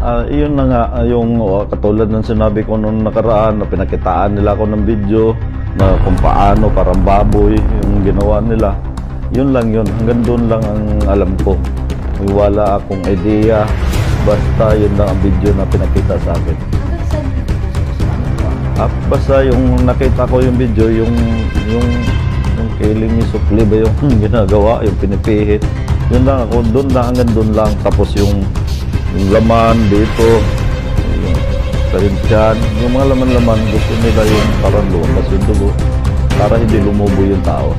Iyon na nga, yung katulad ng sinabi ko noong nakaraan na pinakitaan nila ako ng video na kung paano parang baboy yung ginawa nila. Yun lang yun, hanggang doon lang ang alam ko. May wala akong idea, basta yun lang ang video na pinakita sa akin. Basta yung nakita ko yung video, yung killing me softly ba yung ginagawa, yung pinipihit. Yun lang ako, doon lang, hanggang doon lang. Tapos yung laman dito, yung tiyan, yung mga laman-laman, gusto nila yung parang lumabas yung dugo para hindi lumubo yung tao.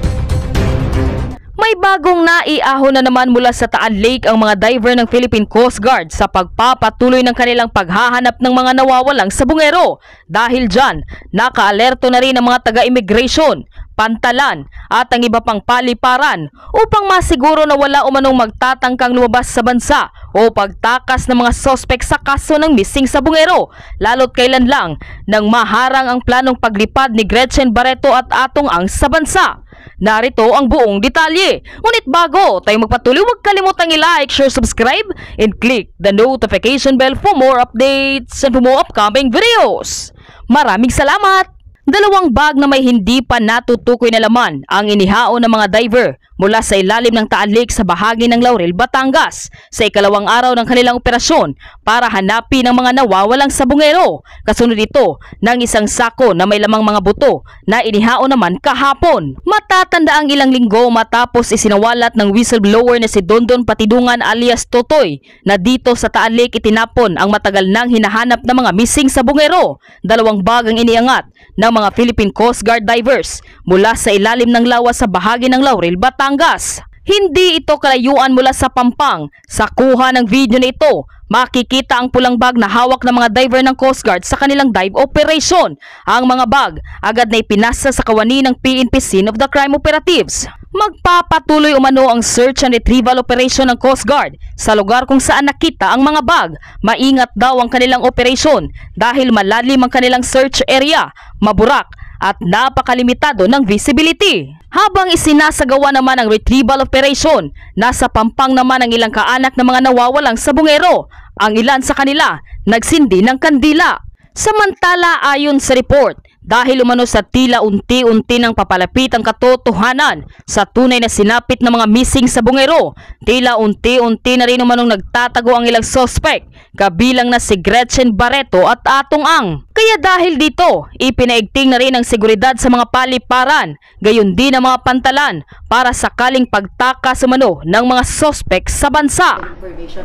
May bagong naiahon na naman mula sa Taal Lake ang mga diver ng Philippine Coast Guard sa pagpapatuloy ng kanilang paghahanap ng mga nawawalang sabungero. Dahil dyan, nakaalerto na rin ang mga taga-immigration, pantalan at ang iba pang paliparan upang masiguro na wala umanong magtatangkang lumabas sa bansa o pagtakas ng mga sospek sa kaso ng missing sabungero, lalo't kailan lang nang maharang ang planong paglipad ni Gretchen Barreto at Atong Ang sa bansa. Narito ang buong detalye. Ngunit bago tayo magpatuloy, huwag kalimutang i-like, share, subscribe, and click the notification bell for more updates and for more upcoming videos. Maraming salamat! Dalawang bag na may hindi pa natutukoy na laman ang inihaon ng mga diver mula sa ilalim ng Taal Lake sa bahagi ng Laurel, Batangas sa ikalawang araw ng kanilang operasyon para hanapin ang mga nawawalang sabungero. Kasunod ito ng isang sako na may lamang mga buto na inihaon naman kahapon. Matatanda ang ilang linggo matapos isinawalat ng whistleblower na si Dondon Patidungan alias Totoy na dito sa Taal Lake itinapon ang matagal nang hinahanap na mga missing sabungero. Dalawang bag ang iniangat ng mga Philippine Coast Guard divers mula sa ilalim ng lawa sa bahagi ng Laurel, Batangas. Hindi ito kalayuan mula sa Pampang. Sa kuha ng video na ito, makikita ang pulang bag na hawak ng mga diver ng Coast Guard sa kanilang dive operation. Ang mga bag agad na ipinasa sa kawani ng PNP Scene of the Crime Operatives. Magpapatuloy umano ang search and retrieval operation ng Coast Guard sa lugar kung saan nakita ang mga bag. Maingat daw ang kanilang operation dahil malalim ang kanilang search area, maburak at napakalimitado ng visibility. Habang isinasagawa naman ang retrieval operation, nasa Pampang naman ang ilang kaanak ng mga nawawalang sabungero. Ang ilan sa kanila nagsindi ng kandila. Samantala ayon sa report, dahil umano sa tila unti-unti ng papalapit ang katotohanan sa tunay na sinapit ng mga missing sabungero, tila unti-unti na rin umanong nagtatago ang ilang suspect, kabilang na si Gretchen Barreto at Atong Ang. Kaya dahil dito, ipinaigting na rin ang seguridad sa mga paliparan, gayon din ang mga pantalan para sakaling pagtakas umano ng mga suspect sa bansa.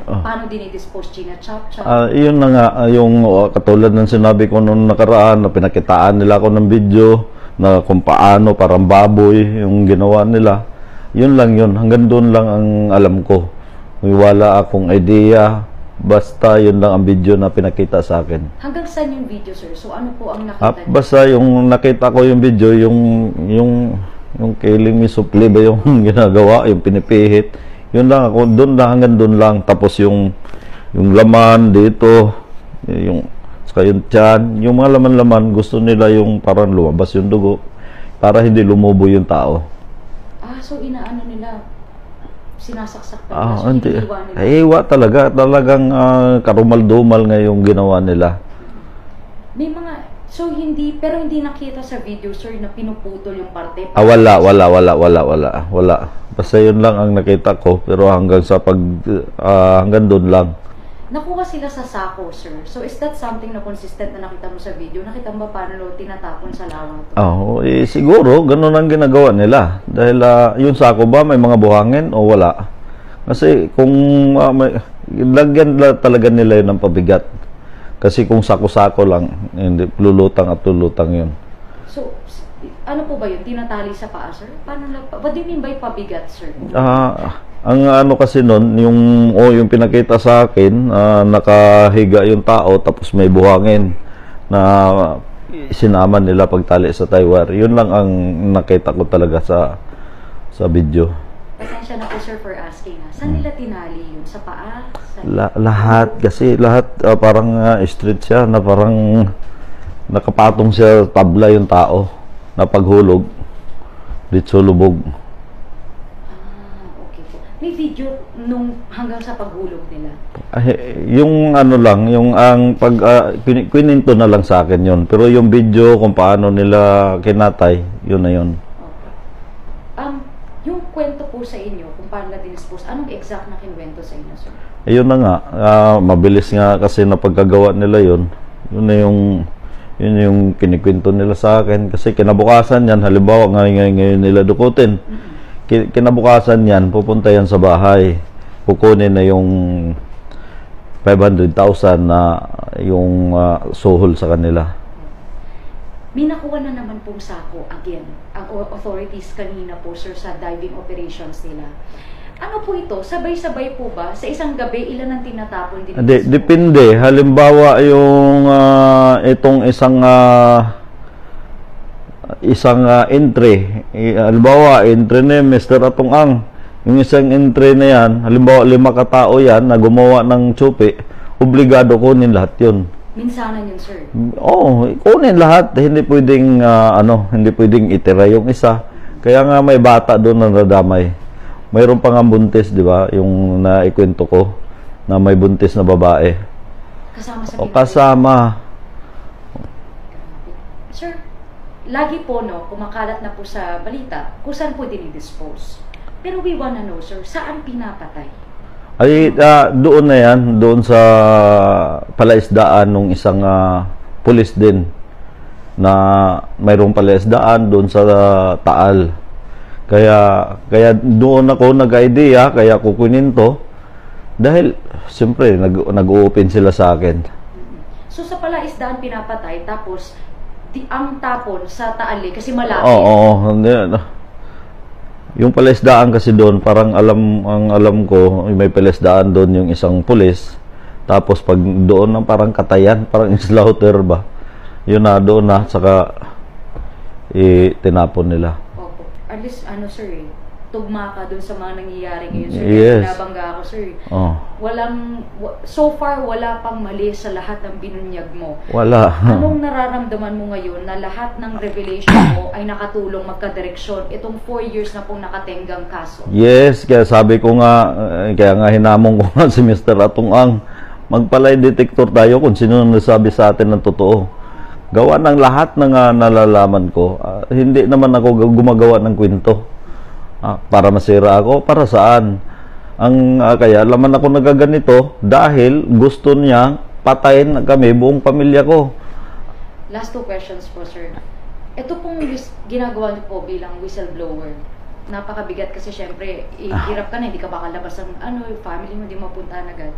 Paano dinidispose, Gina? Chop? Iyon na nga, yung katulad ng sinabi ko noong nakaraan na pinakitaan nila ako ng video na kung paano parang baboy yung ginawa nila. Yun lang yun, hanggang doon lang ang alam ko. May wala akong idea, basta yun lang ang video na pinakita sa akin. Hanggang saan yung video, sir? So ano po ang nakita niyo? Basta yung nakita ko yung video, yung killing me softly ba yung ginagawa, yung pinipihit. Yun lang ako, doon lang, hanggang doon lang. Tapos yung laman dito, yung tiyan, yung mga laman-laman, gusto nila yung parang lumabas yung dugo para hindi lumubo yung tao. So inaano nila, sinasaksak talaga, so hinihiwa nila? Hiwa talaga, talagang karumal-dumal nga yung ginawa nila. May mga, so hindi, pero hindi nakita sa video, sir, na pinuputol yung parte? Wala. Basta yun lang ang nakita ko, pero hanggang sa hanggang doon lang. Nakuha sila sa sako, sir. So is that something na consistent na nakita mo sa video? Nakita mo ba paano tinatapon sa lawang to? Siguro, ganun ang ginagawa nila. Dahil yung sako ba, may mga buhangin o wala? Kasi kung lagyan talaga nila yun ng pabigat. Kasi kung sako-sako lang, hindi, lulutang at lulutang yun. So, ano po ba yun? Tinatali sa paa, sir? What do you mean by pabigat, sir? Ang ano kasi nun, yung pinakita sa akin, nakahiga yung tao tapos may buhangin na sinama nila pagtali sa Taiwan. Yun lang ang nakita ko talaga sa video. Pasensya na po, sir, for asking. Saan nila tinali yun? Sa paa? Lahat. Kasi lahat parang straight siya na parang nakapatong siya tabla yung tao na paghulog. Ditso lubog. Okay po. may video nung hanggang sa paghulog nila. Yung ano lang, yung ang pag kininto na lang sa akin yon. Pero yung video kung paano nila kinatay, yun na yun. Okay. Yung kwento po sa inyo, kung paano na dinispose, anong exact na kinwento sa inyo, sir? Ayun na nga, mabilis nga kasi na pagkagawa nila yun. Yun yung kinikwento nila sa akin. Kasi kinabukasan yan, halimbawa ngayon nila dukutin. Kinabukasan yan, pupunta yan sa bahay. Kukunin na yung 500,000 na yung suhol sa kanila. May nakuha na naman pong sako, again, ang authorities kanina po, sir, sa diving operations nila. Ano po ito? Sabay-sabay po ba? Sa isang gabi, ilan ang tinatapon din? Depende. Halimbawa, yung itong isang entry. Halimbawa, entry ni Mr. Atong Ang. Yung isang entry na yan, halimbawa 5 katao yan na gumawa ng tsupi, obligado kunin lahat yun. Minsanan yun, sir? Oo, kunin lahat. Hindi pwedeng, hindi pwedeng itira yung isa. Kaya nga may bata doon na nadamay. Mayroon pa nga buntis, di ba? Yung naikwento ko, na may buntis na babae. Kasama sa kasama. Sir, lagi po, no, kumakalat na po sa balita kung saan po dinidispose. Pero we wanna know, sir, saan pinapatay? Ay, doon na yan, doon sa palaisdaan ng isang pulis din na mayroong palaisdaan doon sa Taal. Kaya doon ako nag-idea, kaya kukunin to dahil siyempre nag-open sila sa akin. So sa palaisdaan pinapatay, tapos ang tapon sa Taal kasi malapit. Oo, hindi. Yung palaisdaan kasi doon, parang alam ko, may palaisdaan doon yung isang pulis. Tapos pag doon ang parang katayan, parang slaughter ba? Yun na doon na, saka tinapon nila. Opo. At least, sir, tugma ka doon sa mga nangyayari ngayon, sir. Yes. Nabangga ako, sir. Oh. So far, wala pang mali sa lahat ng binunyag mo. Wala. Anong nararamdaman mo ngayon na lahat ng revelation mo ay nakatulong magkadireksyon itong 4 years na pong nakatenggang kaso? Yes, kaya sabi ko nga, kaya nga hinamon ko nga si Mr. Atong Ang, magpalay detector tayo kung sino nagsabi sa atin ng totoo. Gawa ng lahat ng nalalaman ko. Hindi naman ako gumagawa ng kwento. Para masira ako, para saan? Kaya laman ako nagaganito dahil gusto niya patayin kami, buong pamilya ko. Last 2 questions po, sir. Ito pong ginagawa niyo po bilang whistleblower. Napakabigat kasi syempre, hirap ka na, hindi ka makalabas ng family mo, hindi mapuntahan agad.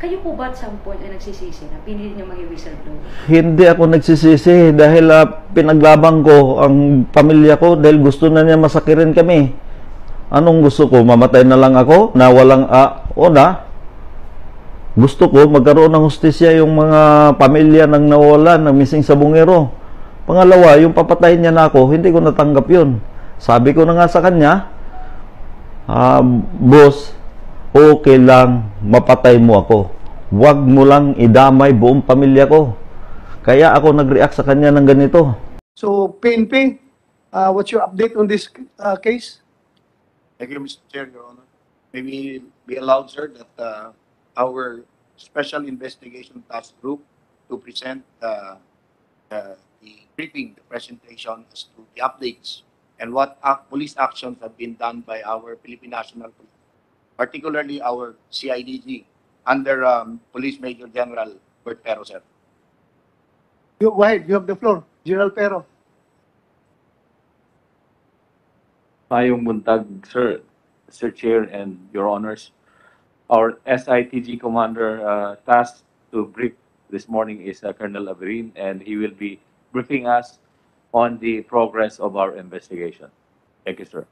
Kayo po ba at some point ay nagsisisi na pinili niyo maging whistleblower? Hindi ako nagsisisi dahil pinaglabang ko ang pamilya ko dahil gusto na niya masakirin kami. Anong gusto ko? Mamatay na lang ako na walang gusto ko magkaroon ng hustisya yung mga pamilya ng nawalan, ng missing sa Bungero. Pangalawa, yung papatayin niya na ako, hindi ko natanggap yun. Sabi ko na nga sa kanya, boss, okay lang, mapatay mo ako. Huwag mo lang idamay buong pamilya ko. Kaya ako nag-react sa kanya ng ganito. So, PNP, what's your update on this case? Thank you, Mr. Chair, Your Honor. May we be allowed, sir, that our Special Investigation Task Group to present the briefing, the presentation as to the updates and what police actions have been done by our Philippine National Police, particularly our CIDG, under Police Major General Bert Pero, sir. Go ahead, you have the floor. General Pero. Mayong buntag, Sir Chair, and Your Honors. Our SITG Commander tasked to brief this morning is Colonel Averin, and he will be briefing us on the progress of our investigation. Thank you, sir.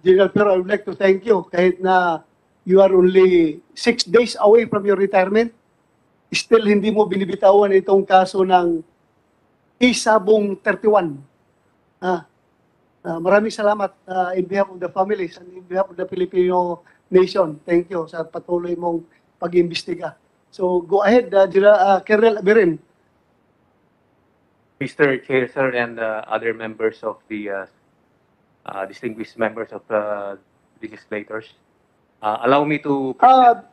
General Pero, I would like to thank you. Kahit na you are only 6 days away from your retirement, still hindi mo binibitawan itong kaso ng Isabong 31. Maraming salamat in behalf of the families and in behalf of the Filipino nation. Thank you sa patuloy mong pag-imbestiga. So go ahead, Colonel Averin. Mr. Chair, sir, and other members of the distinguished members of the legislators. Allow me to...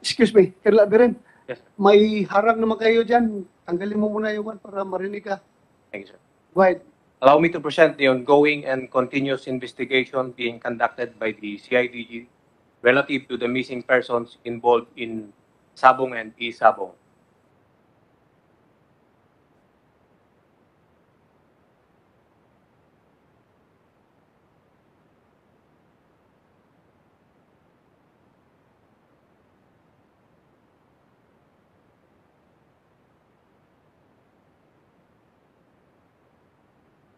Excuse me, Colonel Abirin. Yes, sir. May harang naman kayo dyan. Tanggalin mo muna yung para marinig ka. Thank you, sir. Go ahead. Allow me to present the ongoing and continuous investigation being conducted by the CIDG relative to the missing persons involved in Sabong and East Sabong.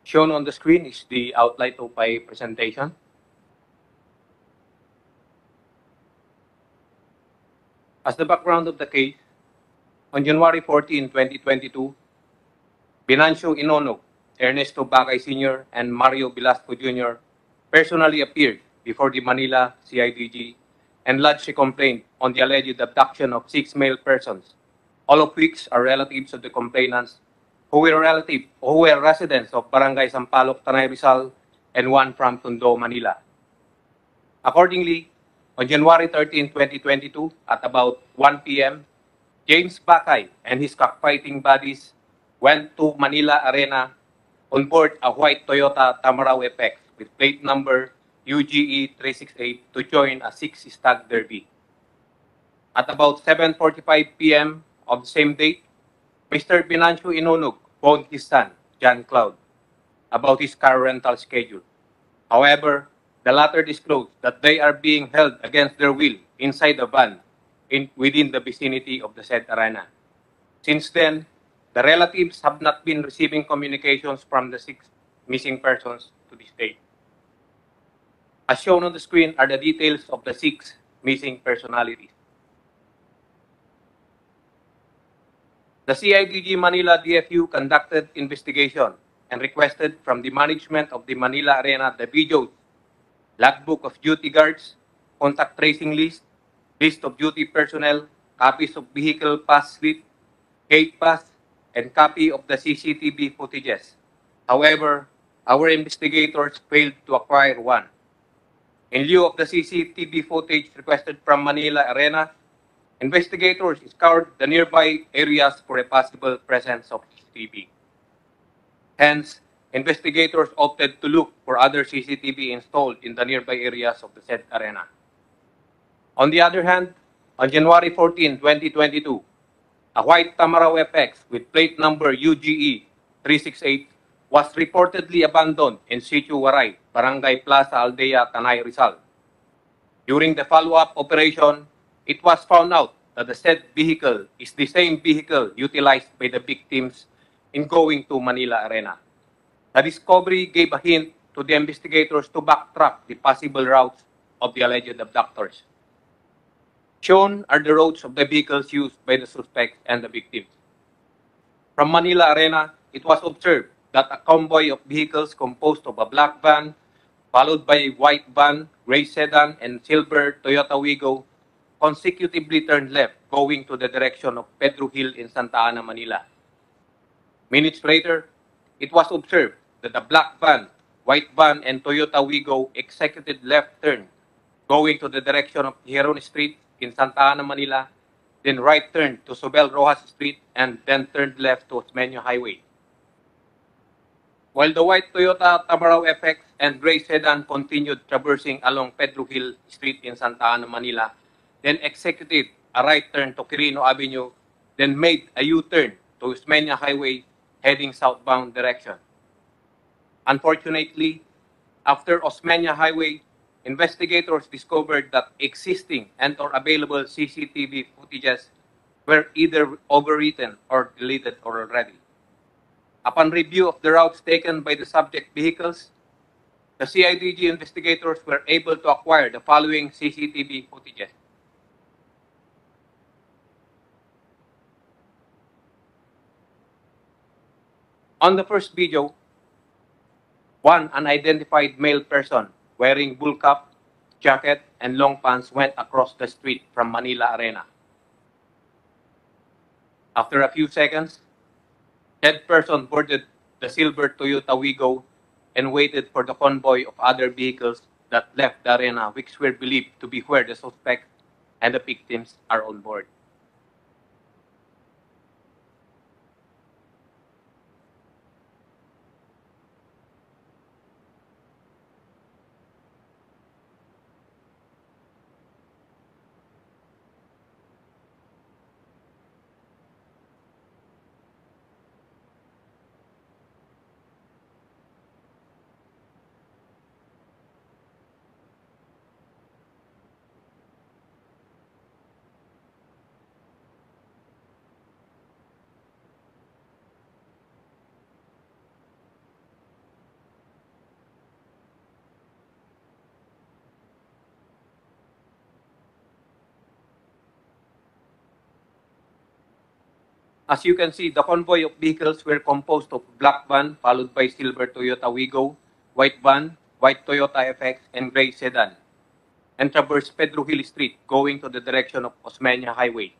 Shown on the screen is the outline of my presentation. As the background of the case, on January 14, 2022, Binancio Inonog, Ernesto Bacay Sr., and Mario Velasco Jr. personally appeared before the Manila CIDG and lodged a complaint on the alleged abduction of 6 male persons, all of which are relatives of the complainants who were residents of Barangay Sampaloc, Tanay Rizal, and one from Tondo, Manila. Accordingly, on January 13, 2022, at about 1 p.m., James Bacay and his cockfighting buddies went to Manila Arena on board a white Toyota Tamaraw FX with plate number UGE 368 to join a 6-stag derby. At about 7:45 p.m. of the same date, Mr. Binancio Inonog phoned his son, John Cloud, about his car rental schedule. However, the latter disclosed that they are being held against their will inside the van within the vicinity of the said arena. Since then, the relatives have not been receiving communications from the 6 missing persons to this date. As shown on the screen are the details of the 6 missing personalities. The CIDG Manila DFU conducted investigation and requested from the management of the Manila Arena the videos, logbook of duty guards, contact tracing list, list of duty personnel, copies of vehicle pass slip, gate pass, and copy of the CCTV footages. However, our investigators failed to acquire one. In lieu of the CCTV footage requested from Manila Arena, investigators scoured the nearby areas for a possible presence of CCTV. Hence, investigators opted to look for other CCTV installed in the nearby areas of the said arena. On the other hand, on January 14, 2022, a white Tamaraw FX with plate number UGE 368 was reportedly abandoned in Sitio Waray, Barangay Plaza Aldea, Tanay Rizal. During the follow-up operation, it was found out that the said vehicle is the same vehicle utilized by the victims in going to Manila Arena. The discovery gave a hint to the investigators to backtrack the possible routes of the alleged abductors. Shown are the routes of the vehicles used by the suspects and the victims. From Manila Arena, it was observed that a convoy of vehicles composed of a black van, followed by a white van, gray sedan, and silver Toyota Wigo consecutively turned left, going to the direction of Pedro Hill in Santa Ana, Manila. Minutes later, it was observed that the black van, white van, and Toyota Wigo executed left turn, going to the direction of Heron Street in Santa Ana, Manila, then right turn to Sobel Rojas Street, and then turned left to Osmeña Highway. While the white Toyota Tamaraw FX and gray sedan continued traversing along Pedro Hill Street in Santa Ana, Manila, then executed a right turn to Quirino Avenue, then made a U-turn to Osmeña Highway heading southbound direction. Unfortunately, after Osmeña Highway, investigators discovered that existing and or available CCTV footages were either overwritten or deleted already. Upon review of the routes taken by the subject vehicles, the CIDG investigators were able to acquire the following CCTV footages. On the first video, one unidentified male person wearing bull cap, jacket, and long pants went across the street from Manila Arena. After a few seconds, that person boarded the silver Toyota Wigo and waited for the convoy of other vehicles that left the arena, which were believed to be where the suspect and the victims are on board. As you can see, the convoy of vehicles were composed of black van, followed by silver Toyota Wigo, white van, white Toyota FX, and gray sedan, and traversed Pedro Hill Street, going to the direction of Osmeña Highway.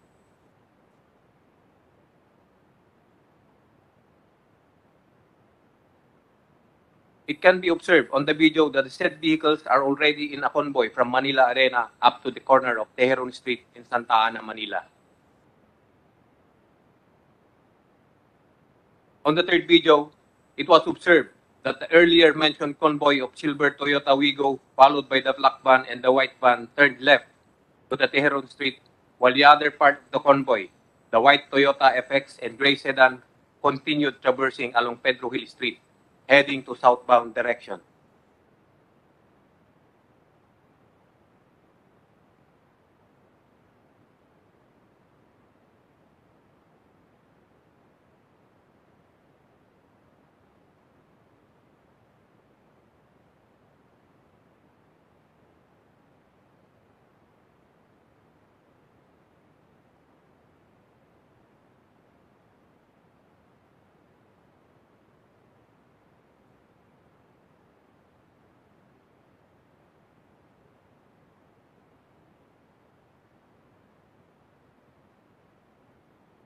It can be observed on the video that the said vehicles are already in a convoy from Manila Arena up to the corner of Tejeron Street in Santa Ana, Manila. On the third video, it was observed that the earlier mentioned convoy of silver Toyota Wigo, followed by the black van and the white van, turned left to the Tejeron Street, while the other part of the convoy, the white Toyota FX and gray sedan, continued traversing along Pedro Hill Street, heading to southbound direction.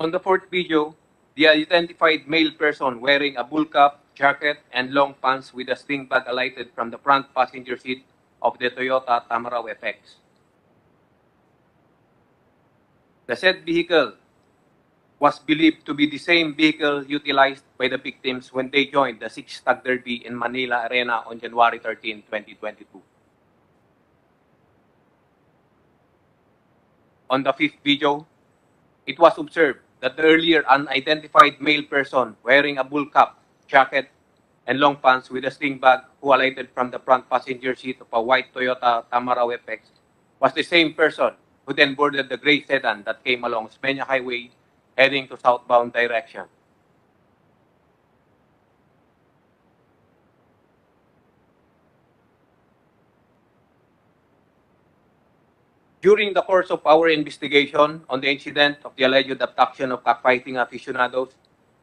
On the fourth video, the identified male person wearing a bull cap, jacket, and long pants with a sling bag alighted from the front passenger seat of the Toyota Tamaraw FX. The said vehicle was believed to be the same vehicle utilized by the victims when they joined the Six Stag Derby in Manila Arena on January 13, 2022. On the fifth video, it was observed that the earlier unidentified male person wearing a bull cap, jacket, and long pants with a sling bag who alighted from the front passenger seat of a white Toyota Tamaraw FX was the same person who then boarded the gray sedan that came along Osmeña Highway heading to southbound direction. During the course of our investigation on the incident of the alleged abduction of cockfighting aficionados,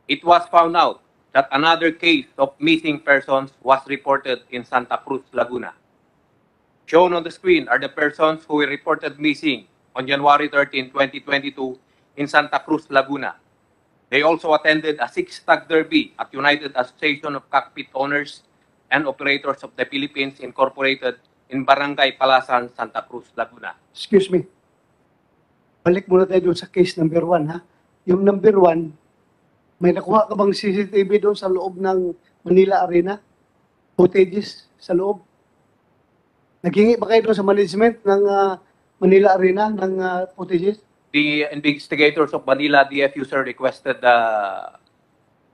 it was found out that another case of missing persons was reported in Santa Cruz, Laguna. Shown on the screen are the persons who were reported missing on January 13, 2022 in Santa Cruz, Laguna. They also attended a Six Stag Derby at United Association of Cockpit Owners and Operators of the Philippines Incorporated in Barangay Palasan, Santa Cruz, Laguna. Excuse me. Balik muna tayo doon sa case number 1, ha? Yung number 1, may nakuha ka bang CCTV doon sa loob ng Manila Arena? Footages sa loob? Naghingi ba kayo doon sa management ng Manila Arena ng footages? The investigators of Manila DFU, sir, requested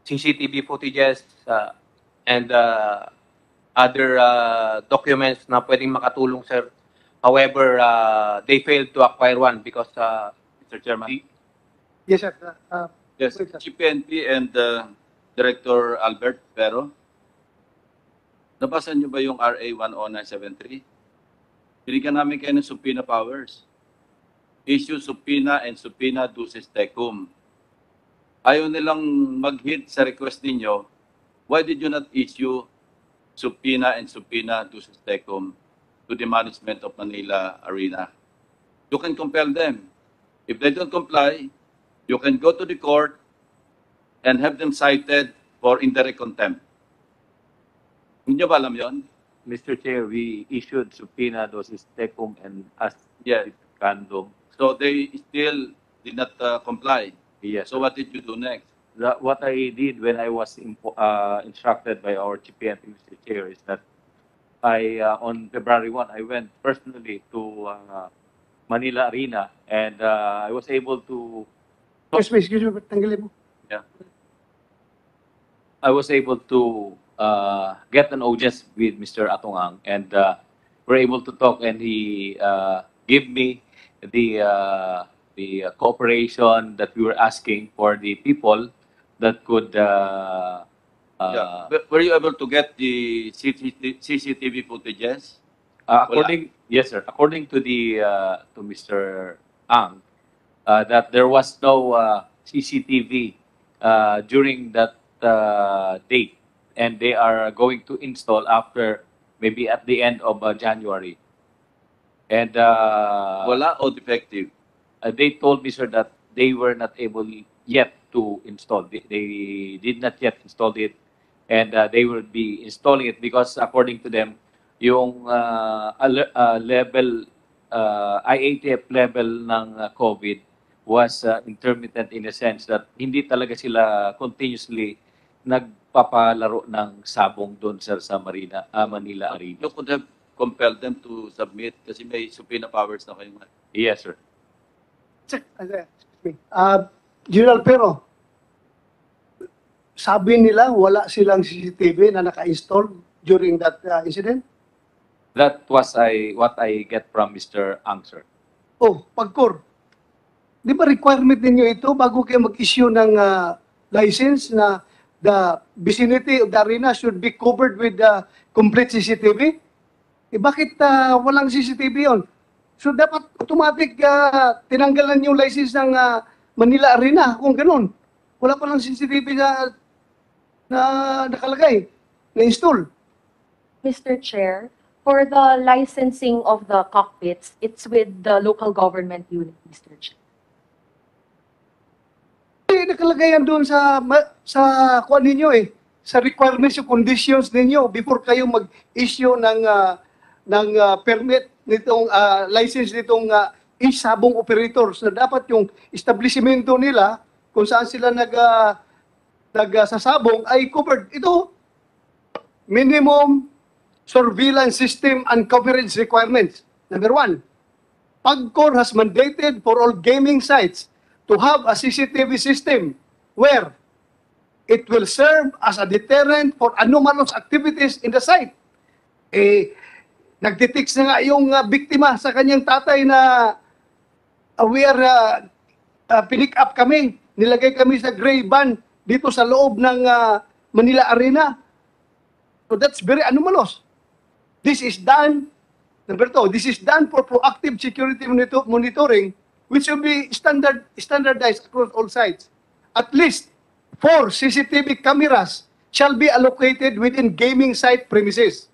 CCTV footages and other documents na pwedeng makatulong, sir. However, they failed to acquire one because, Mr. Chairman. Yes, sir. Yes, Chief PNP and Director Albert Pero. Nabasa niyo ba yung RA 10973? Binigyan namin kayo ng subpoena powers. Issue subpoena and subpoena duces tecum. Ayaw nilang mag-hit sa request ninyo. Why did you not issue subpoena and subpoena duces tecum to the management of Manila Arena? You can compel them. If they don't comply, you can go to the court and have them cited for indirect contempt. Hindi nyo ba alam yun? Mr. Chair, we issued subpoena dosis tecum and as Yeah. Kandong So they still did not comply. Yes. So what did you do next? What I did when I was instructed by our GPNP, Mr. Chair, is that on February 1, I went personally to Manila Arena, and I was able to Excuse me, tanggalin mo. Yeah. I was able to get an audience with Mr. Atongang, and we're able to talk, and he gave me the cooperation that we were asking for the people that could. Were you able to get the CCTV footages? Yes, sir. According to to Mr. Ang, that there was no CCTV during that date, and they are going to install after maybe at the end of January. And Wala o defective? they told me, sir, that they were not able yet to install. They did not yet install it, and they will be installing it because according to them, yung level, IATF level ng COVID was intermittent in a sense that hindi talaga sila continuously nagpapalaro ng sabong doon, sir, sa Manila Arena. You could have compelled them to submit kasi may subpoena powers na kayo. Yes, sir. General Pero, sabi nila wala silang CCTV na naka-install during that incident? That was what I get from Mr. Ang, sir. Oh, Pagcor, di ba requirement ninyo ito bago kayo mag-issue ng license na the vicinity of the arena should be covered with complete CCTV? Eh bakit walang CCTV yon? So dapat automatic tinanggalan yung license ng Manila Arena kung ganun. Wala pa lang CCTV na nakalagay, na-install. Mr. Chair, for the licensing of the cockpits, it's with the local government unit, Mr. Chair. Nakalagay yan doon sa kuan ninyo sa requirements yung conditions ninyo before kayo mag-issue ng permit nitong license nitong sabong operators na dapat yung establishmento nila kung saan sila nagsasabong ay covered. Ito, minimum surveillance system and coverage requirements. Number 1, PAGCOR has mandated for all gaming sites to have a CCTV system where it will serve as a deterrent for anomalous activities in the site. Nagtitix na nga yung biktima sa kanyang tatay na we are pinick up kami, nilagay kami sa gray van dito sa loob ng Manila Arena. So that's very anomalous. This is done, number 2, this is done for proactive security monitoring which will be standardized across all sites. At least 4 CCTV cameras shall be allocated within gaming site premises.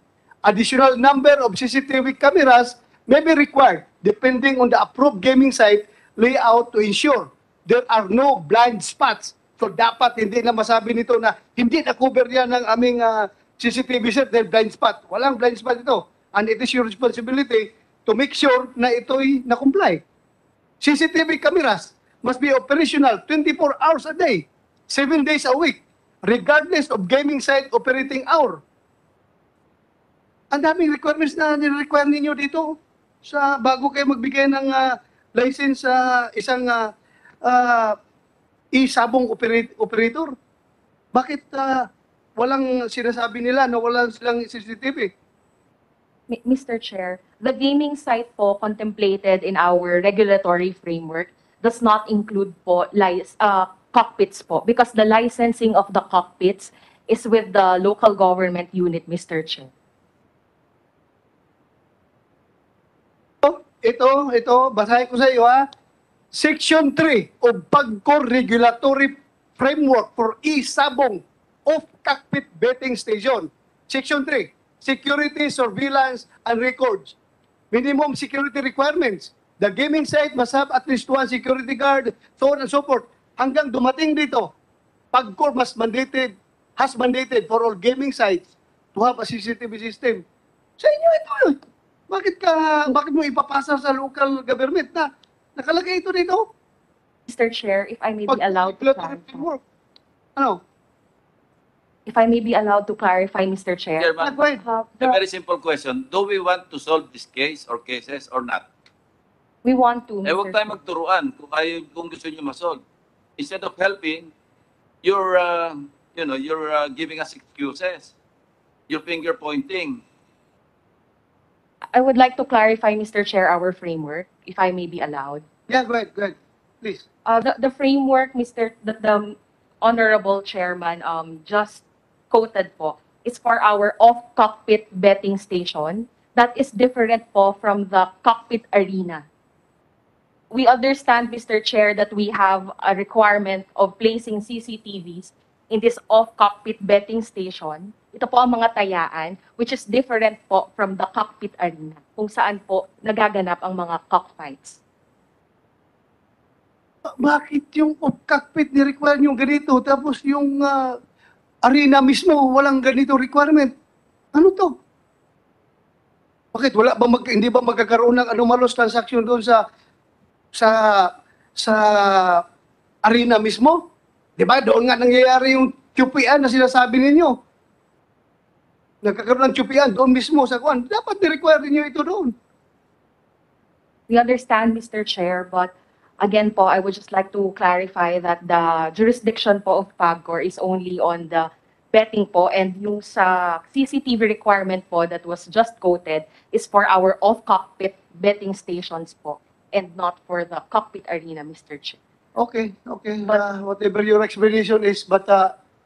Additional number of CCTV cameras may be required depending on the approved gaming site layout to ensure there are no blind spots. So dapat hindi na masabi nito na hindi na-cover yan ng aming CCTV set dahil blind spot. Walang blind spot ito. And it is your responsibility to make sure na ito'y na-comply. CCTV cameras must be operational 24 hours a day, 7 days a week, regardless of gaming site operating hour. Ang daming requirements na nire-require ninyo dito sa bago kayo magbigay ng license sa isang sabong operator. Bakit walang sinasabi nila na walang silang CCTV? Mr. Chair, the gaming site po contemplated in our regulatory framework does not include po cockpits po because the licensing of the cockpits is with the local government unit, Mr. Chair. Ito, basahin ko sa iyo Section 3 of PAGCOR Regulatory Framework for e-sabong off-cockpit betting station. Section 3, Security, Surveillance, and Records. Minimum security requirements. The gaming site must have at least 1 security guard, so on and so forth. Hanggang dumating dito, PAGCOR has mandated for all gaming sites to have a CCTV system. Sa inyo ito. Bakit mo ipapasa sa local government na Nakalagay ito dito. Mr. Chair, if I may be allowed to Regulatory clarify. framework. Ano? If I may be allowed to clarify, Mr. Chair. Chairman, Go ahead. Uh, a the- very simple question. Do we want to solve this case or cases or not? we want to, Eh, huwag Mr. tayo magturuan kung gusto niyo ma-solve. Instead of helping, you're, you're giving us excuses. You're finger pointing. I would like to clarify, Mr. Chair, our framework, if I may be allowed. Yeah, go ahead. Please. The framework, the Honorable Chairman just quoted po is for our off-cockpit betting station. That is different po from the cockpit arena. We understand, Mr. Chair, that we have a requirement of placing CCTVs in this off-cockpit betting station. Ito po ang mga tayaan, which is different po from the cockpit arena, kung saan po nagaganap ang mga cockfights. Bakit yung cockpit ni-require yung ganito, tapos yung arena mismo, walang ganito requirement? Ano to? Bakit? Hindi ba magkakaroon ng anomalous transaction doon sa arena mismo? Di ba? Doon nga nangyayari yung QPN na sinasabi ninyo. Nagkakaroon ng QPN doon mismo sa kuwan. Dapat ni-require niyo ito doon. We understand, Mr. Chair, but again po, I would just like to clarify that the jurisdiction po of PAGCOR is only on the betting po, and yung sa CCTV requirement po that was just quoted is for our off-cockpit betting stations po, and not for the cockpit arena, Mr. Chair. Okay. Whatever your explanation is, but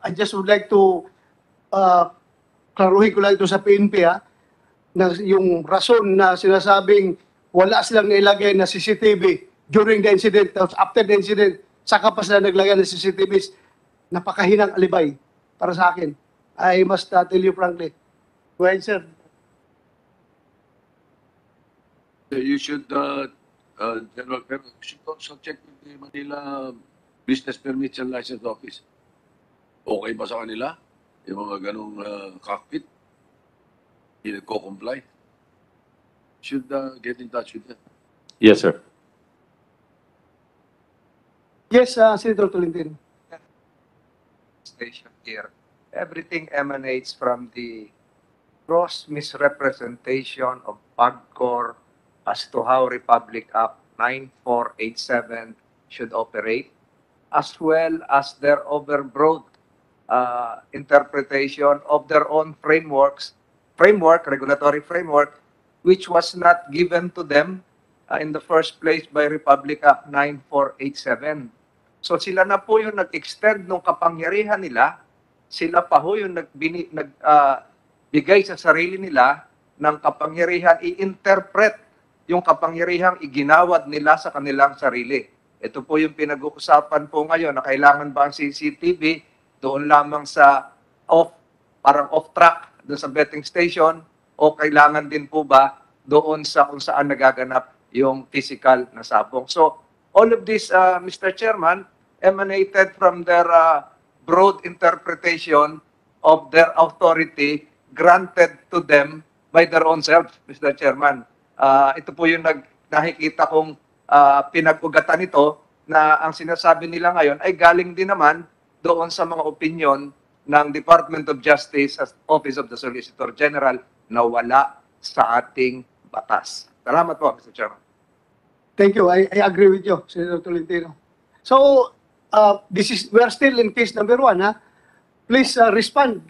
I just would like to klaruhin ko lang ito sa PNP na yung rason na sinasabing wala silang nailagay na CCTV during the incident, tapos after the incident, saka pa sila naglagay ng CCTVs, napakahinang alibay para sa akin. I must tell you frankly. Go ahead, sir. You should, General Pero, you should also check with the Manila Business Permits and License Office. Okay ba sa kanila? Yung mga ganong cockpit? Hindi nagko-comply? Should get in touch with them. Yes, sir. Yes, Senator Tolentino. Station here. Everything emanates from the gross misrepresentation of PAGCOR as to how Republic Act 9487 should operate, as well as their overbroad interpretation of their own regulatory framework, which was not given to them in the first place by Republic Act 9487. So sila na po yung nag-extend ng kapangyarihan nila, sila pa ho yung nagbigay sa sarili nila ng kapangyarihan i-interpret yung kapangyarihang iginawad nila sa kanilang sarili. Ito po yung pinag-uusapan po ngayon na kailangan ba ang CCTV doon lamang sa parang off-track doon sa betting station, o kailangan din po ba doon sa kung saan nagaganap yung physical na sabong. So all of this, Mr. Chairman, emanated from their broad interpretation of their authority granted to them by their own selves, Mr. Chairman. Ito po yung nakikita kong pinag-ugatan nito, na ang sinasabi nila ngayon ay galing din naman doon sa mga opinion ng Department of Justice as Office of the Solicitor General na wala sa ating batas. Salamat po, Mr. Chairman. Thank you. I agree with you, Senator Tolentino. So, we are still in case number 1, Please respond.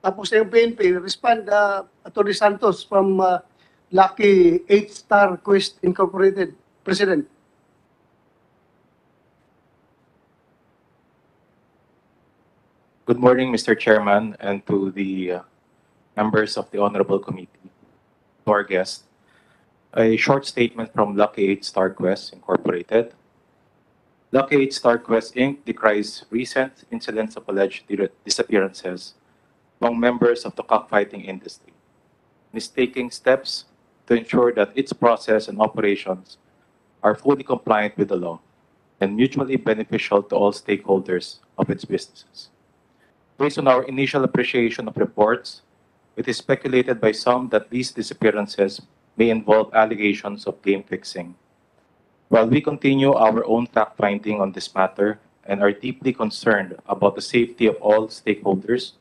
Tapos na yung PNP, respond, Atty. Santos from Lucky 8-Star Quest Incorporated. President. Good morning, Mr. Chairman, and to the members of the Honorable Committee, to our guest. A short statement from Lucky 8-Star Quest Incorporated. Lucky 8-Star Quest Inc. decries recent incidents of alleged disappearances among members of the cockfighting industry and is taking steps to ensure that its process and operations are fully compliant with the law and mutually beneficial to all stakeholders of its businesses. Based on our initial appreciation of reports, it is speculated by some that these disappearances may involve allegations of game fixing. While we continue our own fact-finding on this matter and are deeply concerned about the safety of all stakeholders,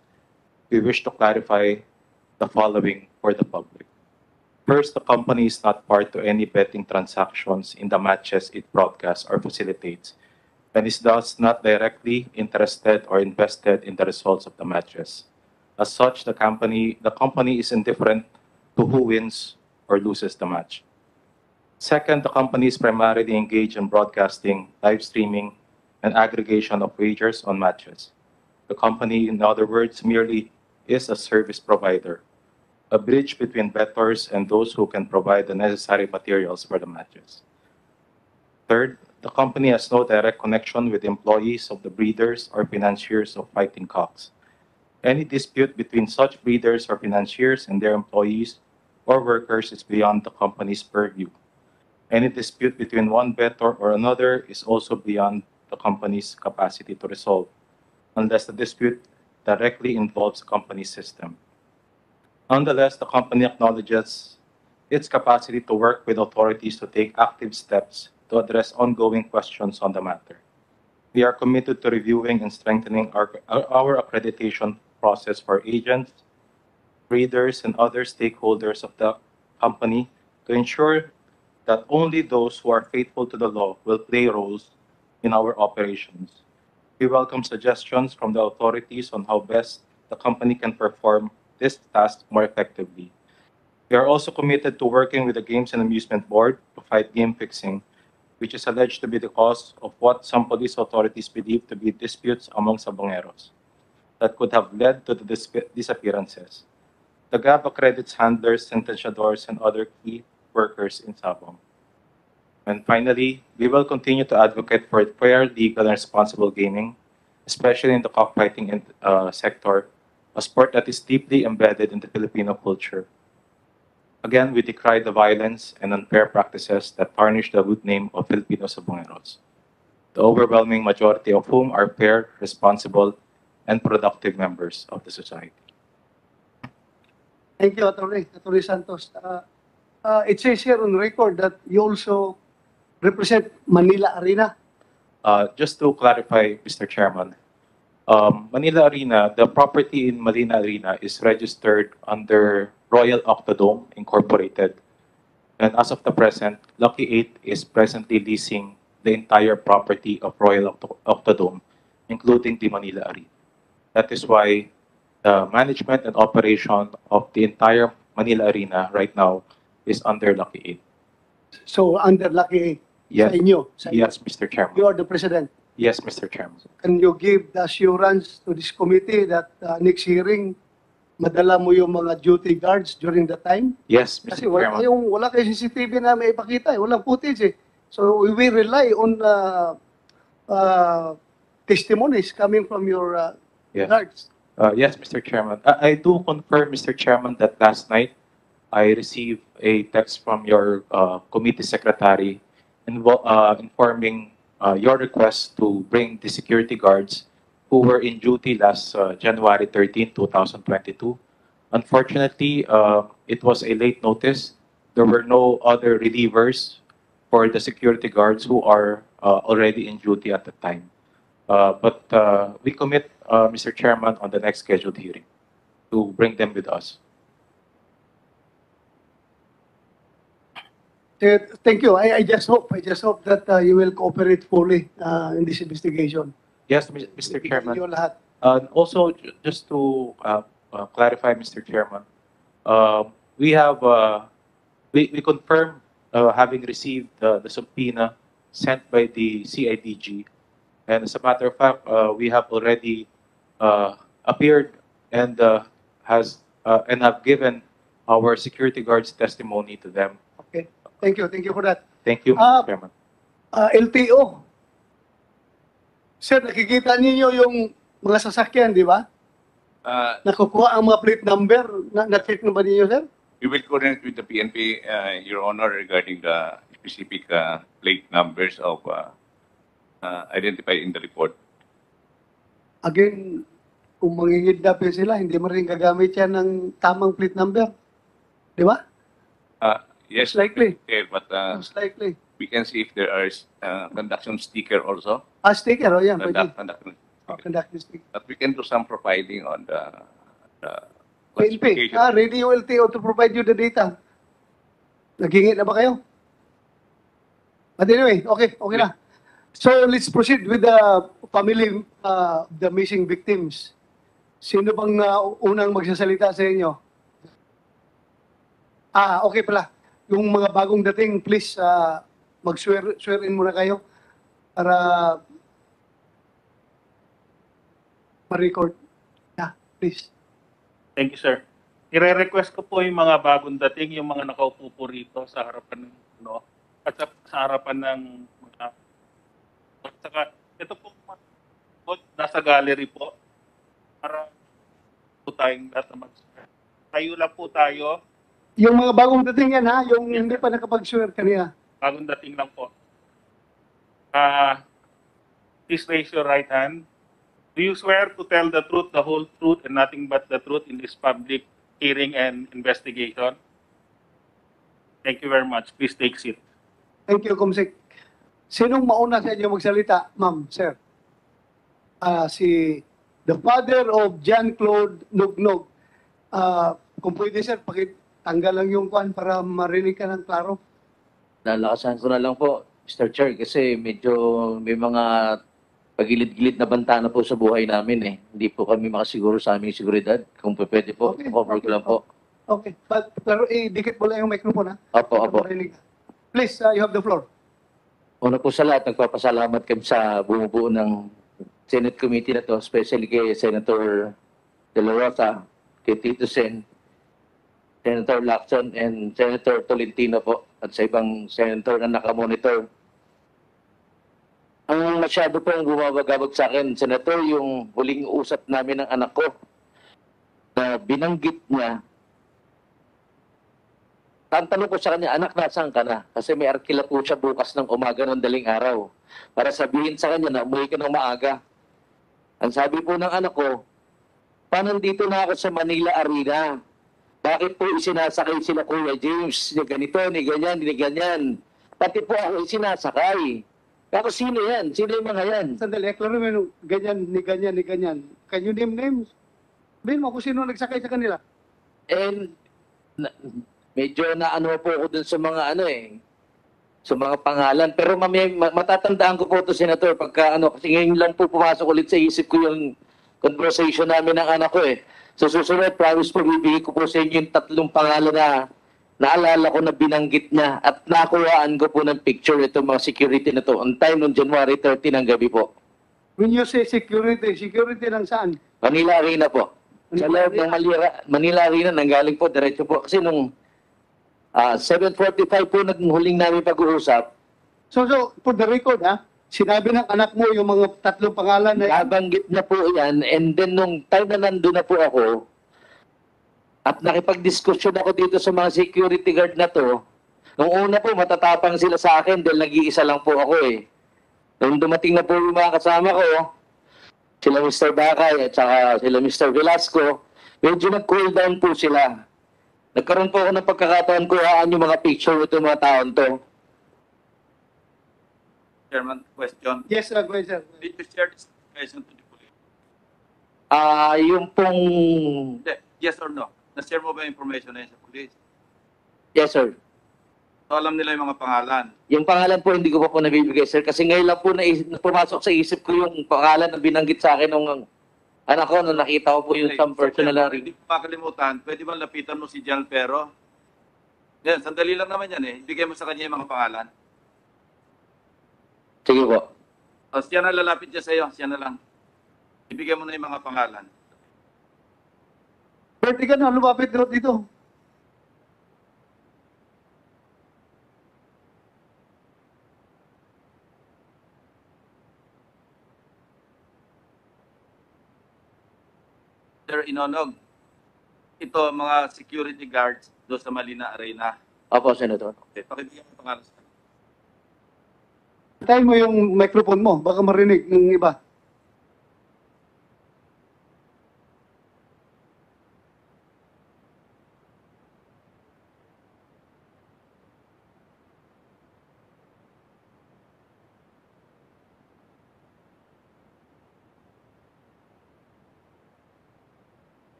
we wish to clarify the following for the public. First, the company is not part to any betting transactions in the matches it broadcasts or facilitates, and is thus not directly interested or invested in the results of the matches. As such, the company is indifferent to who wins or loses the match. Second, the company is primarily engaged in broadcasting, live streaming, and aggregation of wagers on matches. The company, in other words, merely is a service provider, a bridge between bettors and those who can provide the necessary materials for the matches. Third, the company has no direct connection with employees of the breeders or financiers of fighting cocks. Any dispute between such breeders or financiers and their employees or workers is beyond the company's purview. Any dispute between one bettor or another is also beyond the company's capacity to resolve, unless the dispute directly involves the company's system. Nonetheless, the company acknowledges its capacity to work with authorities to take active steps to address ongoing questions on the matter. We are committed to reviewing and strengthening our accreditation process for agents, breeders, and other stakeholders of the company to ensure that only those who are faithful to the law will play roles in our operations. We welcome suggestions from the authorities on how best the company can perform this task more effectively. We are also committed to working with the Games and Amusement Board to fight game fixing, which is alleged to be the cause of what some police authorities believe to be disputes among Sabongeros that could have led to the disappearances. The GAB accredits handlers, sentenciadores, and other key workers in Sabong. And finally, we will continue to advocate for fair, legal, and responsible gaming, especially in the cockfighting sector, a sport that is deeply embedded in the Filipino culture. Again, we decry the violence and unfair practices that tarnish the good name of Filipino Sabongeros, the overwhelming majority of whom are fair, responsible, and productive members of the society. Thank you, Attorney Santos. It says here on record that you also represent Manila Arena. Just to clarify, Mr. Chairman, Manila Arena, the property in Manila Arena is registered under Royal Octodome Incorporated. And as of the present, Lucky 8 is presently leasing the entire property of Royal Octodome, including the Manila Arena. That is why the management and operation of the entire Manila Arena right now is under Lucky 8. So, under Lucky 8? Yes. Sa inyo? Yes, Mr. Chairman. You are the president? Yes, Mr. Chairman. Can you give the assurance to this committee that next hearing, madala mo yung mga duty guards during the time? Yes, Kasi Mr. Chairman. wala kayo CCTV na may ipakita, walang footage eh. So we will rely on testimonies coming from your Yes. guards. Yes, Mr. Chairman. I do confirm, Mr. Chairman, that last night I received a text from your committee secretary informing your request to bring the security guards who were in duty last January 13, 2022. Unfortunately, it was a late notice. There were no other relievers for the security guards who are already in duty at the time. But we commit, Mr. Chairman, on the next scheduled hearing to bring them with us. Thank you. I just hope that you will cooperate fully in this investigation. Yes, Mr. Chairman. Yung lahat. Also, just to clarify, Mr. Chairman, we have we confirm having received the subpoena sent by the CIDG, and as a matter of fact, we have already appeared and have given our security guards testimony to them. Okay. Thank you for that. Thank you, Mr. Chairman. LTO. Sir, nakikita ninyo yung mga sasakyan, di ba? Nakukuha ang mga plate number. Na-check na ba ninyo, sir? We will coordinate with the PNP, Your Honor, regarding the specific plate numbers of identified in the report. Again, kung mangingidnapin sila, hindi mo rin gagamit yan ng tamang plate number. Di ba? Yes, Most likely. Chair, but Most likely. we can see if there are conduction sticker also. Sticker, oh yan, pwede. Conduction. Conduct the sticker. But we can do some profiling on the PNP, classification. ready ULTO to provide you the data. Naghingi na ba kayo? But anyway, okay na. So let's proceed with the family of the missing victims. Sino bang unang magsasalita sa inyo? Okay pala. Yung mga bagong dating, please mag-swear in muna kayo para ma-record. Yeah, please. Thank you, sir. I-request ko po yung mga bagong dating, yung mga nakaupo po rito sa harapan ng at sa harapan ng mga at saka ito po nasa gallery po para po tayong lahat na mag-swear. Tayo lang po tayo. Yung mga bagong dating yan yung hindi pa nakapag-swear kanina. Bagong dating lang po. Please raise your right hand. Do you swear to tell the truth, the whole truth, and nothing but the truth in this public hearing and investigation? Thank you very much. Please take seat. Thank you, Kumsik. Sinong mauna sa inyo magsalita, ma'am, sir? Si the father of Jean-Claude Nugnog. Kung pwede, sir, pakitanggal lang yung kwan para marinig ka ng klaro. Lalakasan ko na lang po, Mr. Chair, kasi medyo may mga pagilid-gilid na banta na po sa buhay namin eh. Hindi po kami makasiguro sa aming seguridad. Kung pwede po, cover ko lang po. Okay, pero dikit mo lang yung microphone, ha? Opo. Please, you have the floor. Una po sa lahat, nagpapasalamat kami sa bumubuo ng Senate Committee na to, especially kay Senator De La Rosa, kay Tito Sen, Senator Lacson, and Senator Tolentino po, at sa ibang senator na nakamonitor. Ang masyado po ang bumabagabag sa akin, Senator, yung huling usap namin ng anak ko na binanggit niya. Ang tanong ko sa kanya, anak, nasaan ka na? Kasi may arkila po siya bukas ng umaga ng daling araw para sabihin sa kanya na umuwi ka ng maaga. Ang sabi po ng anak ko, paano dito na ako sa Manila Arena? Bakit po isinasakay sila Kuya James? Ni ganito, ni ganyan, ni ganyan. Pati po ako isinasakay. Pero sino yan? Sino yung mga yan? Sandali, klaro mo yung ganyan, ni ganyan, ni ganyan. Can you name names? Sabihin mo kung sino nagsakay sa kanila. And medyo naano po ako dun sa mga sa mga pangalan. Pero matatandaan ko po ito, Senator, pagka kasi ngayon lang po pumasok ulit sa isip ko yung conversation namin ng anak ko eh. So susunod, promise po, bibigay ko po sa inyo yung 3 pangalan na naalala ko na binanggit niya at nakuhaan ko po ng picture itong mga security na to on time noong January 30 ng gabi po. When you say security lang saan? Manila Arena po. Sa loob ng Manila Arena, nanggaling po, diretso po. Kasi nung 7:45 po naghuling namin pag-uusap. So, for the record, sinabi ng anak mo yung mga 3 pangalan na nabanggit na po yan, and then nung time na nandun na po ako, at nakipag-discussion ako dito sa mga security guard na to, nung una po matatapang sila sa akin dahil nag-iisa lang po ako eh. Nung dumating na po yung mga kasama ko, sila Mr. Bakay at saka sila Mr. Velasco, medyo nag-cool down po sila. Nagkaroon po ako ng pagkakataon kuhaan yung mga picture ito mga taon to. Chairman, question. Yes, sir. Go ahead, sir. Did you share this information to the police? Yung pong... Yes or no? Na-share mo ba yung information na yun sa police? Yes, sir. So alam nila yung mga pangalan? Yung pangalan po hindi ko pa po nabibigay, sir. Kasi ngayon lang po pumasok sa isip ko yung pangalan na binanggit sa akin ng anak ko nung nakita ko po yung some personal. Hindi ko makalimutan, pwede ba lapitan mo si Jan Pero? Yan, sandali lang naman yan eh. Ibigay mo sa kanya yung mga pangalan. Sige po. O, siya na lalapit niya sa iyo, siya na lang. Ibigay mo na yung mga pangalan. Pwede ka na, lumapit dito. Sir Inonog, ito mga security guards doon sa Manila Arena. Opo, Senator. Okay, pakibigyan mo pangalan sa kanila. Tayo mo yung microphone mo, baka marinig ng iba.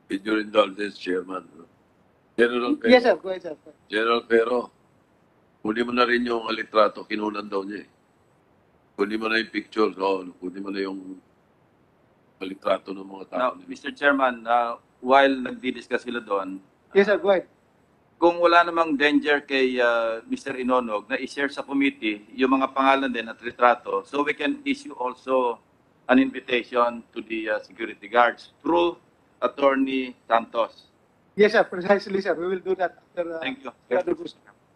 With your indulgence, Chairman. General Pero. Yes, sir. Go ahead, sir. General Pero, kunin mo na rin yung litrato, kinunan daw niya eh. Kunin mo na yung picture, kunin mo na yung litrato ng mga tao. Now, Mr. Chairman, while nagdi-discuss sila doon, Yes, sir. Go ahead. kung wala namang danger kay Mr. Inonog na i-share sa committee yung mga pangalan din at litrato, so we can issue also an invitation to the security guards through Attorney Santos. Yes, sir. Precisely, sir. We will do that after. Thank you. Further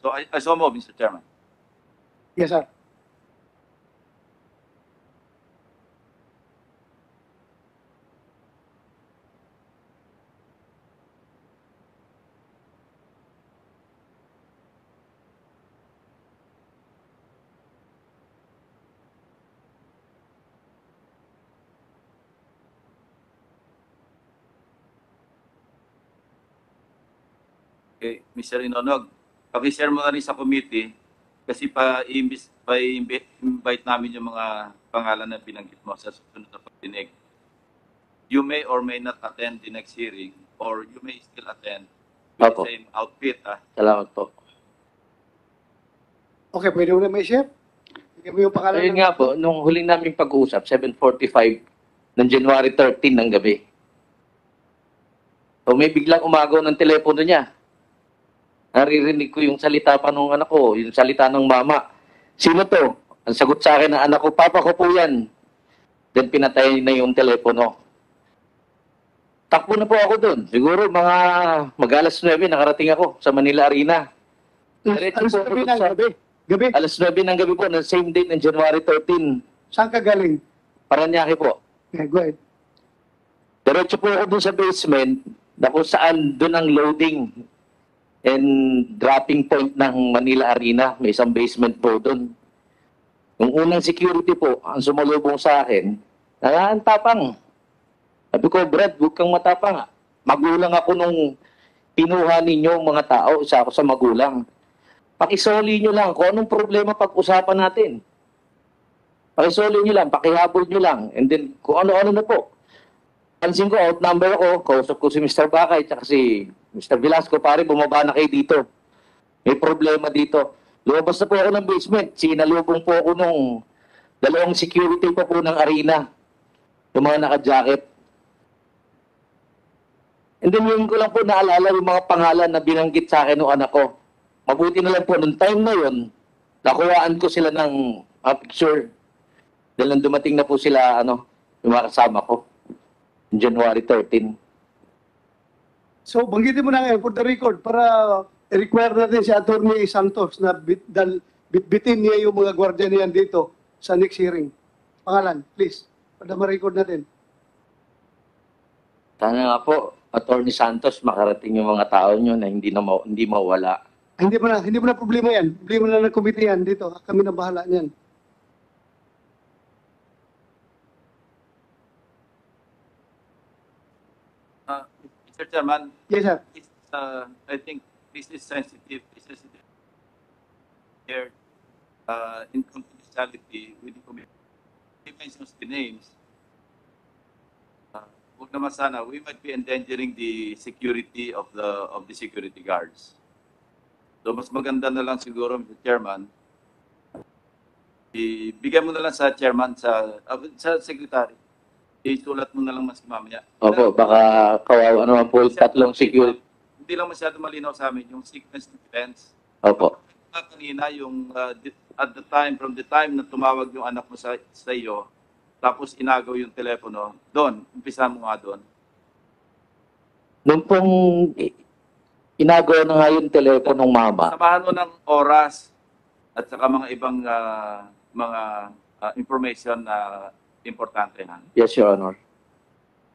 So I so move, Mr. Chairman. Yes, sir. Okay, Mr. Inonog, paki-share mo na rin sa committee kasi pa-invite namin yung mga pangalan na binanggit mo sa susunod na pagdinig. You may or may not attend the next hearing or you may still attend with the same outfit. Salamat po. Okay, pwede mo na may share? Bigyan mo yung pangalan. Ayun nga po, nung huling naming pag-uusap, 7:45 ng January 13 ng gabi. So may biglang umagaw ng telepono niya. Naririnig ko yung salita pa nung anak ko, yung salita ng mama. Sino to? Ang sagot sa akin ng anak ko, papa ko po yan. Then pinatay na yung telepono. Takbo na po ako doon. Siguro mga mag-alas 9 nakarating ako sa Manila Arena. Alas 9 ng gabi. Alas 9 ng gabi po, ng same date ng January 13. Saan ka galing? Paranaque po. Yeah, go ahead. Diretso po ako doon sa basement na kung saan doon ang loading and dropping point ng Manila Arena. May isang basement po doon. Yung unang security po, ang sumalubong sa akin, ang tapang. Sabi ko, Brad, huwag kang matapang. Magulang ako nung pinuha ninyo mga tao, isa ako sa magulang. Pakisoli nyo lang kung anong problema pag-usapan natin. Pakisoli nyo lang, pakihabol nyo lang. And then, kung ano-ano na po. Pansin ko, outnumber ako, kausap ko si Mr. Bakay, tsaka si Mr. Velasco, pare, bumaba na kayo dito. May problema dito. Lumabas na po ako ng basement. Sinalubong po ako nung dalawang security pa po ng arena. Yung mga naka-jacket. And then yun ko lang po naalala yung mga pangalan na binanggit sa akin ng anak ko. Mabuti na lang po, nung time na yun, nakuhaan ko sila ng picture. Dahil nang dumating na po sila, yung mga kasama ko. January 13. So, banggitin mo na ngayon for the record para i-require natin si Atty. Santos na bitbitin niya yung mga gwardiya niyan dito sa next hearing. Pangalan, please. Para ma-record natin. Sana nga po, Atty. Santos, makarating yung mga tao nyo na hindi mawala. Hindi mo na problema yan. Problema na ng committee yan dito. Kami na bahala niyan. Mr. Chairman, yes, sir. I think this is sensitive. This is shared in confidentiality with the committee. He mentions the names. Huwag naman sana, we might be endangering the security of the security guards. So mas maganda na lang siguro, Mr. Chairman, ibigay mo na lang sa chairman, sa secretary. Isulat mo na lang mas mamaya. Opo, baka kawawa naman po tatlong security. Hindi lang masyado malinaw sa amin yung sequence of events. Opo. Kanina yung from the time na tumawag yung anak mo sa iyo, tapos inagaw yung telepono, doon, umpisa mo nga doon. Nung pong inagaw na nga yung telepono ng mama. Samahan mo ng oras at saka mga ibang mga information na importante. Yes, Your Honor.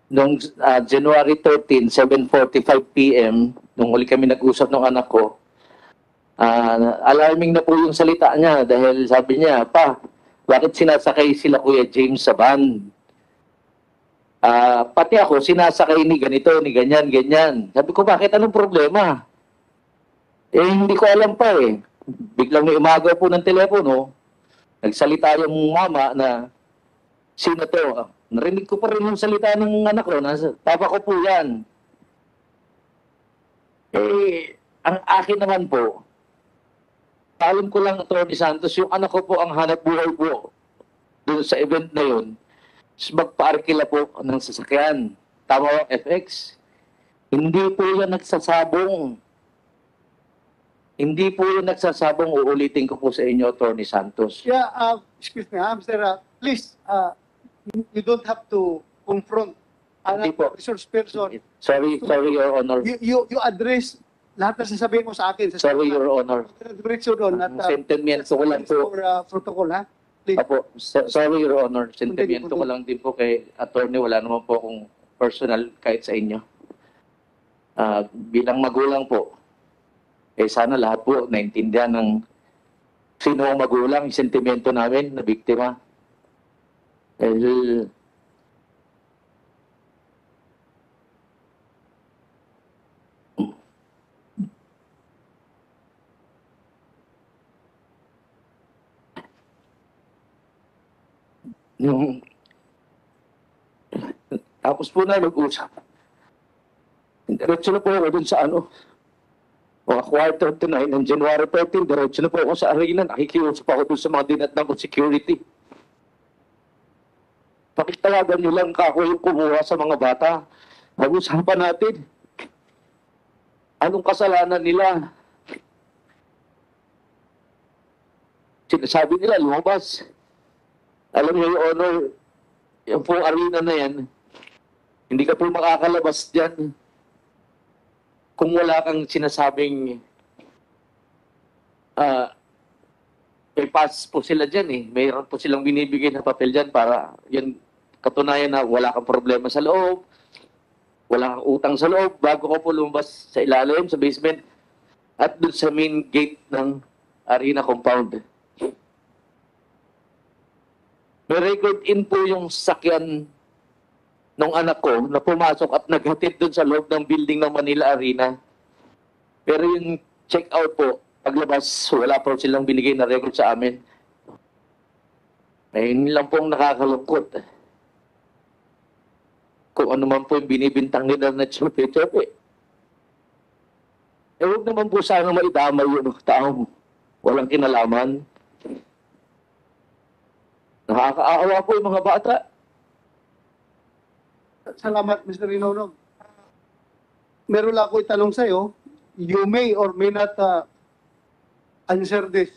Noong January 13, 7:45 p.m., nung huli kami nag-usap ng anak ko, alarming na po yung salita niya dahil sabi niya, pa, bakit sinasakay sila Kuya James sa van? Pati ako, sinasakay ni ganito, ni ganyan, ganyan. Sabi ko, bakit? Anong problema? Hindi ko alam pa eh. Biglang may umagaw po ng telepono, nagsalita yung mama na, sino to? Narinig ko pa rin yung salita ng anak ko, papa ko po yan. Ang akin naman po, alam ko lang, Atty. Santos, yung anak ko po ang hanap buhay po doon sa event na yun, magpa-arkila po ng sasakyan. Tama ba, FX? Hindi po yan nagsasabong. Hindi po yan nagsasabong. Uulitin ko po sa inyo, Atty. Santos. Yeah, excuse me, Mr. Please, you don't have to confront Hindi po. resource person. Sorry, Your Honor. You address lahat na sasabihin mo sa akin. Sorry, Your Honor. Diretso doon. Sentimiento ko lang po. For protocol, ha? Please. Apo, sorry, Your Honor. Sentimiento ko lang din po kay attorney. Wala naman po akong personal kahit sa inyo. Bilang magulang po, sana lahat po naintindihan ng sino ang magulang, yung sentimiento namin na biktima. Dahil yung tapos po na nag-usap. Diretso na po ako dun sa mga quarter to 9 ng January 13, diretso na po ako sa arena. Nakikiusap ako dun sa mga dinatnang ko security. Pakitawagan nyo lang ako yung kumuha sa mga bata. Pag-usapan natin. Anong kasalanan nila? Sinasabi nila, lumabas. Alam niyo, Your Honor, yung pong arena na yan, hindi ka po makakalabas dyan kung wala kang sinasabing may pass po sila dyan eh. Mayroon po silang binibigay na papel dyan para yun katunayan na wala kang problema sa loob, wala kang utang sa loob, bago ko po lumabas sa ilalim, sa basement, at doon sa main gate ng arena compound. May record in po yung sakyan ng anak ko na pumasok at naghatid doon sa loob ng building ng Manila Arena. Pero yung check-out po, paglabas, wala po silang binigay na record sa amin. Ayun lang pong nakakalungkot. Kung ano man po yung binibintang nila na tsupi-tsupi. Huwag naman po sana maidamay yung taong walang kinalaman. Nakakaawa po yung mga bata. Salamat, Mr. Inonog. Meron lang ako itanong sa'yo. You may or may not answer this.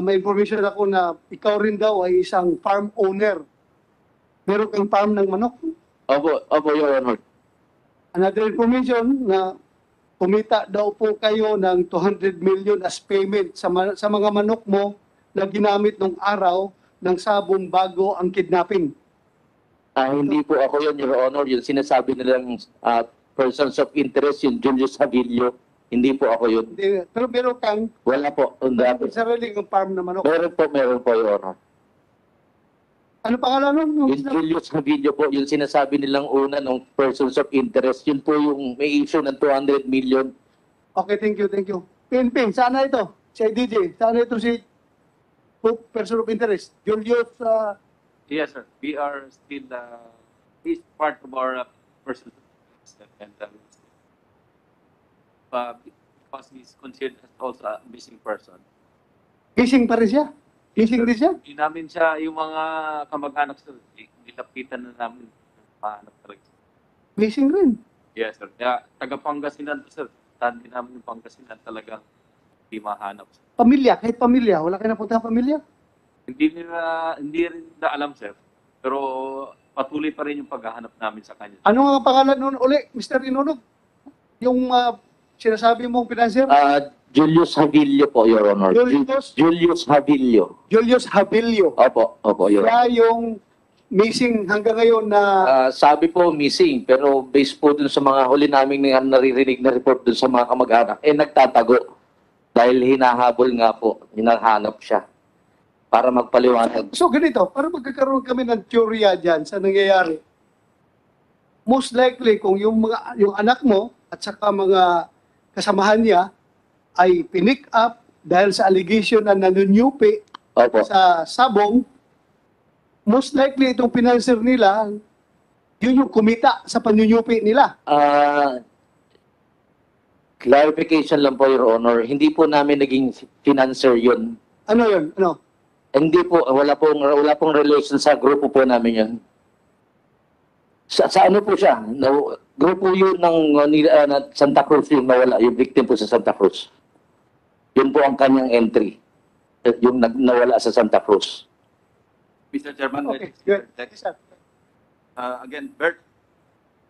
May information ako na ikaw rin daw ay isang farm owner. Meron kang farm ng manok. Opo, Your Honor. Another information na kumita daw po kayo ng 200 million as payment sa mga manok mo na ginamit nung araw ng sabong bago ang kidnapping. Hindi po ako yun, Your Honor. Yung sinasabi nilang persons of interest, yung Julius Havillo. Hindi po ako yun. Pero meron kang wala po. sarili ng farm na manok. Meron po, Your Honor. Ano pangalan nun? Yung Julius Havillo po, yung sinasabi nilang una ng persons of interest, yun po yung may issue ng 200 million. Okay, thank you. PNP, saan na ito? Si IDJ, saan na ito si person of interest? Julius, Yes, sir. We are still, he's part of our person. And because he's considered as also a missing person. Missing pa rin siya? Missing din siya? Hindi namin siya, yung mga kamag-anak, sir, nilapitan na namin. Pahanap talaga. Missing rin? Yes, sir. Kaya taga-Pangasinan to, sir. Tandi namin yung Pangasinan talagang hindi mahanap. Pamilya, kahit pamilya. Wala kayo napunta pamilya? Hindi rin na alam, sir. Pero patuloy pa rin yung paghahanap namin sa kanya. Ano nga pangalan nun uli, Mr. Inonog? Yung sinasabi mong financier? Julius Havillo po, Your Honor. Julius Havillo. Julius Havillo. Opo, Your Honor. Kaya yung missing hanggang ngayon na... sabi po missing, pero based po dun sa mga huli naming naririnig na report dun sa mga kamag-anak, nagtatago. Dahil hinahabol nga po, hinahanap siya. Para magpaliwanag. So ganito, para magkakaroon kami ng teorya dyan sa nangyayari. Most likely, kung yung anak mo at saka mga kasamahan niya ay pinick up dahil sa allegation na nanunyupi sa sabong, most likely itong financier nila, yun yung kumita sa panunyupi nila. Clarification lang po, Your Honor. Hindi po namin naging financer yun. Ano yun? Ano? Hindi po, wala pong relation sa grupo po namin yun. Sa ano po siya? No, grupo yun ng Santa Cruz yung nawala, yung victim po sa Santa Cruz. Yun po ang kanyang entry. Yung nawala sa Santa Cruz. Mr. Chairman, Okay, good. Yes, sir. again, Bert,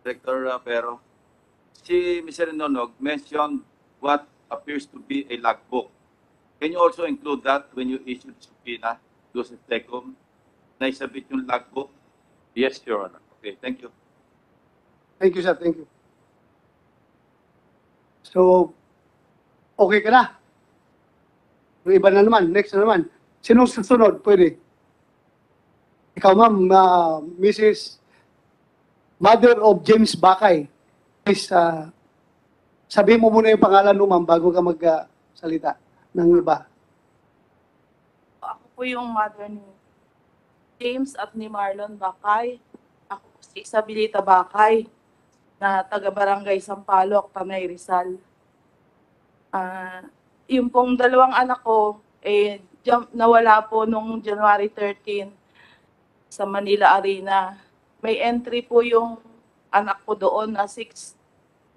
Director Pero, si Mr. Nonog mentioned what appears to be a logbook. Can you also include that when you issue the subpoena to the TECOM na isabit yung logbook? Yes, Your Honor. Okay, thank you. Thank you, sir. Thank you. So, okay ka na? Yung iba na naman. Next na naman. Sinong susunod? Pwede. Ikaw, ma'am, Mrs. Mother of James Bakay. Please, sabihin mo muna yung pangalan mo, ma'am, bago ka magsalita ng iba. Ako po yung mother ni James at ni Marlon Bakay. Ako po si Isabelita Bakay na taga-barangay Sampaloc, Tanay Rizal. Yung pong dalawang anak ko, nawala po nung January 13 sa Manila Arena. May entry po yung anak ko doon na 6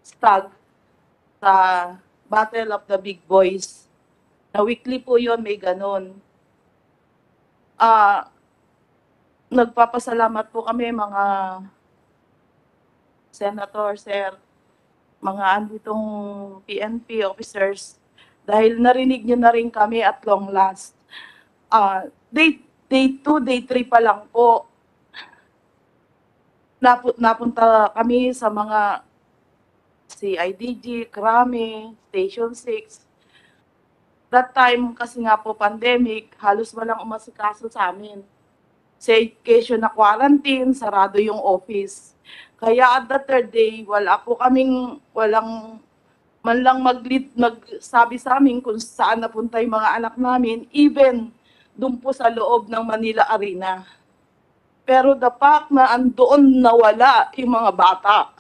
stag sa Battle of the Big Boys. Na weekly po yon, may ganun. Nagpapasalamat po kami mga senator, sir, mga anditong PNP officers dahil narinig nyo na rin kami at long last. Day 2, day 3 pa lang po, napunta kami sa mga CIDG, Krame, Station 6. That time, kasi nga po pandemic, halos walang umasikaso sa amin. Staycation na quarantine, sarado yung office. Kaya at the third day, walang man lang magsabi sa amin kung saan napunta yung mga anak namin, even doon po sa loob ng Manila Arena. Pero the fact na andoon nawala yung mga bata,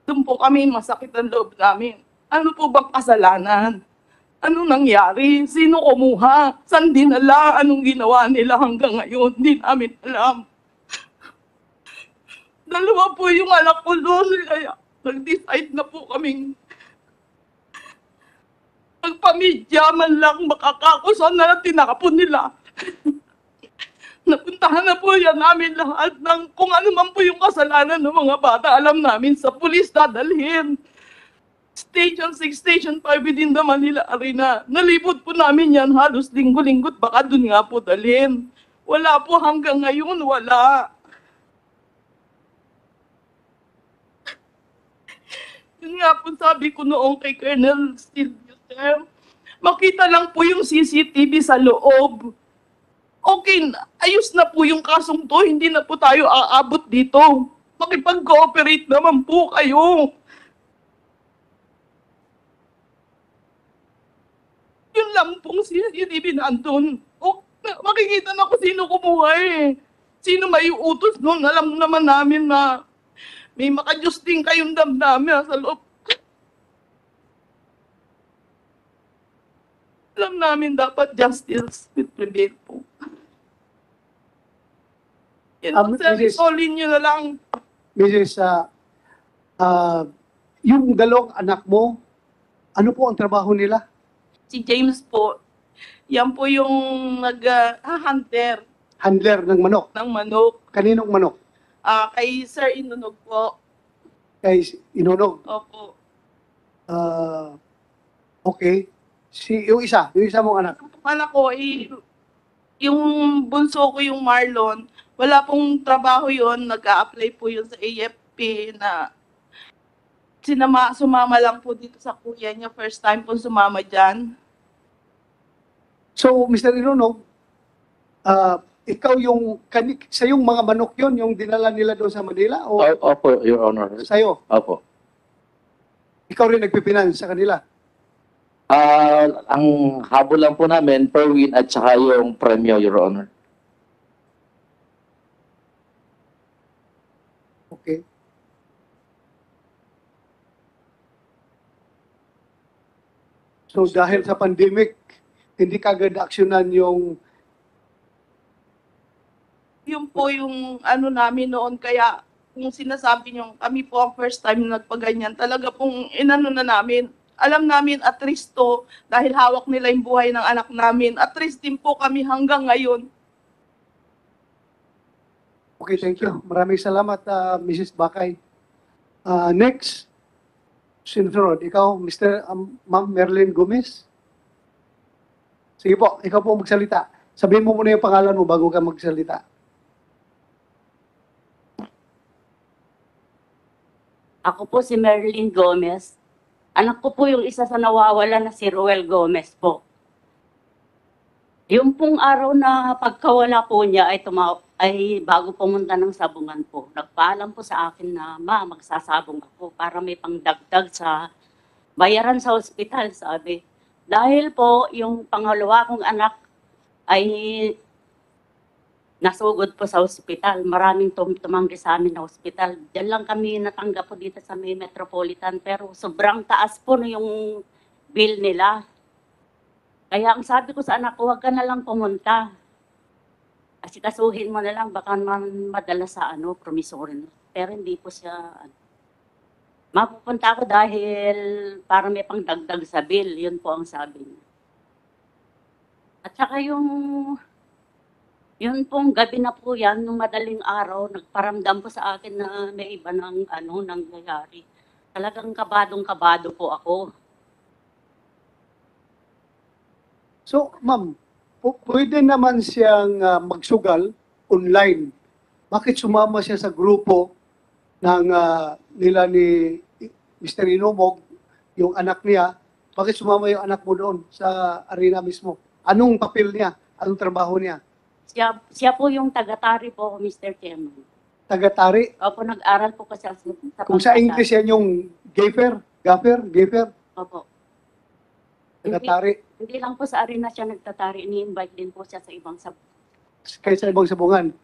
doon po kami masakit ang loob namin. Ano po bang kasalanan? Anong nangyari? Sino kumuha? Saan dinala? Anong ginawa nila hanggang ngayon? Hindi namin alam. Dalawa po yung anak ko doon, kaya nag-decide na po kaming magpamidya man lang makakakusan na tinapon nila. Napuntahan na po yan namin lahat ng kung ano man po yung kasalanan ng mga bata. Alam namin sa pulis dadalhin. Station 6, Station 5 within the Manila Arena. Nalipot po namin yan halos linggo-linggo't baka dun nga po dalhin. Wala po hanggang ngayon, wala. Yun nga po sabi ko noong kay Colonel Silvio, sir, makita lang po yung CCTV sa loob. Okay, ayos na po yung kasong to, hindi na po tayo aabot dito. Makipag-cooperate naman po kayo. Yun lang pong CCTV nandun. Makikita na kung sino kumuha eh. Sino may utos nun, alam naman namin na may makajus din kayong damdamin sa loob. Alam namin dapat justice will prevail po. Yan, sir, isolin nyo na lang. Mrs. Yung dalawang anak mo, ano po ang trabaho nila? Si James po, yan po yung nag-hunter. Handler ng manok? Ng manok. Kaninong manok? Kay Sir Inunog po. Kay Inunog? Opo. Okay. Yung isa mong anak? Anak ko, yung bunso ko yung Marlon, wala pong trabaho yon, nag-a-apply po yun sa AFP na sumama lang po dito sa kuya niya, first time po sumama dyan. So, Mr. Inunog, ikaw sa yung mga manok yon yung dinala nila doon sa Manila? O Opo, Your Honor. sa'yo? Opo. Ikaw rin nagpipinan sa kanila? Ang habol lang po namin, per win at saka yung premyo, Your Honor. Okay. So dahil sa pandemic, hindi kagad aksyonan yung Yun po yung ano namin noon, kaya kung sinasabi niyo, kami po ang first time na nagpaganyan, talaga pong inano na namin. Alam namin at risk to dahil hawak nila yung buhay ng anak namin. At risk din po kami hanggang ngayon. Okay, thank you. Maraming salamat, Mrs. Bakay. Next, sinunod, ikaw, Ma'am Merlin Gomez. Sige po, ikaw po magsalita. Sabihin mo muna yung pangalan mo bago ka magsalita. Ako po si Merlin Gomez. Anak ko po yung isa sa nawawala na si Roel Gomez po. Yung pong araw na pagkawala po niya ay bago pumunta ng sabungan po. Nagpaalam po sa akin na, ma, magsasabong ako para may pangdagdag sa bayaran sa ospital, sabi. Dahil po yung pangalawa kong anak ay nasugod po sa ospital. Maraming tumanggi sa amin na ospital. Diyan lang kami natanggap po dito sa may Metropolitan. Pero sobrang taas po na yung bill nila. Kaya ang sabi ko sa anak ko, huwag ka na lang pumunta. Kasi kasuhin mo na lang, baka madala sa promissory. Pero hindi po siya. Mapupunta ako dahil para may pangdagdag sa bill. Yun po ang sabi niya. At saka yun pong gabi na po yan, nung madaling araw, nagparamdam po sa akin na may iba ng nangyayari. Talagang kabadong-kabado po ako. So, ma'am, pwede naman siyang magsugal online. Bakit sumama siya sa grupo ng nila ni Mr. Inumog, yung anak niya? Bakit sumama yung anak mo doon sa arena mismo? Anong papel niya? Anong trabaho niya? Siya po yung taga-tari po, Mr. Chairman. Taga-tari? Opo, nag-aral po kasi sa Kung sa English yan yung gaffer? Opo. Taga-tari? Hindi lang po sa arena siya nagtatari, ini-invite din po siya sa ibang Kahit sa ibang sabungan.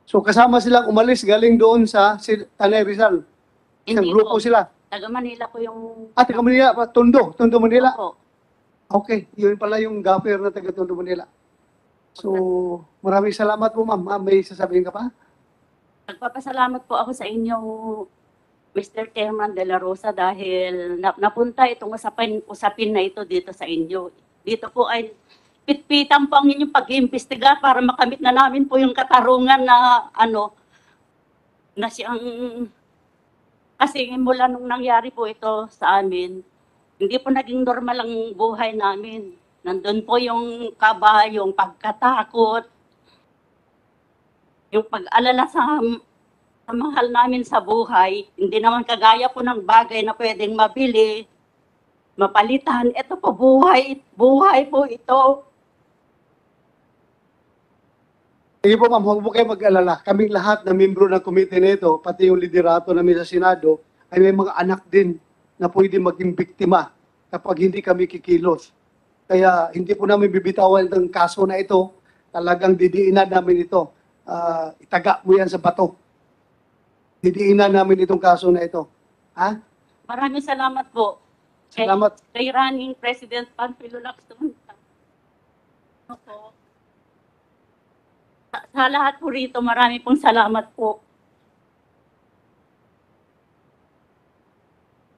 So kasama silang umalis galing doon sa Tanay Rizal. Isang Hindi grupo po. sila. Taga Manila po yung... Taga Manila, Tondo Manila. Opo. Okay, yun pala yung gaffer na taga Tondo Manila. So, maraming salamat po, ma'am. May sasabihin ka pa? Nagpapasalamat po ako sa inyo, Mr. Chairman de la Rosa, dahil napunta itong usapin na ito dito sa inyo. Dito po ay pitpitan po ang inyong pag-iimbestiga para makamit na namin po yung katarungan na na siyang, kasi mula nung nangyari po ito sa amin, hindi po naging normal ang buhay namin. Nandun po yung kaba, yung pagkatakot, yung pag-alala sa mahal namin sa buhay. Hindi naman kagaya po ng bagay na pwedeng mabili, mapalitan. Ito po buhay po ito. Sige po, ma'am, huwag po kayo mag-alala. Kaming lahat na membro ng komite nito, pati yung liderato namin sa Senado, ay may mga anak din na pwede maging biktima kapag hindi kami kikilos. Kaya hindi po namin bibitawan ng kaso na ito. Talagang didiinan namin ito. Itaga mo yan sa bato. Didiinan namin itong kaso na ito. Ha? Maraming salamat po. Salamat. Kay Running President Panfilo Lacson. Sa lahat po rito, marami pong salamat po.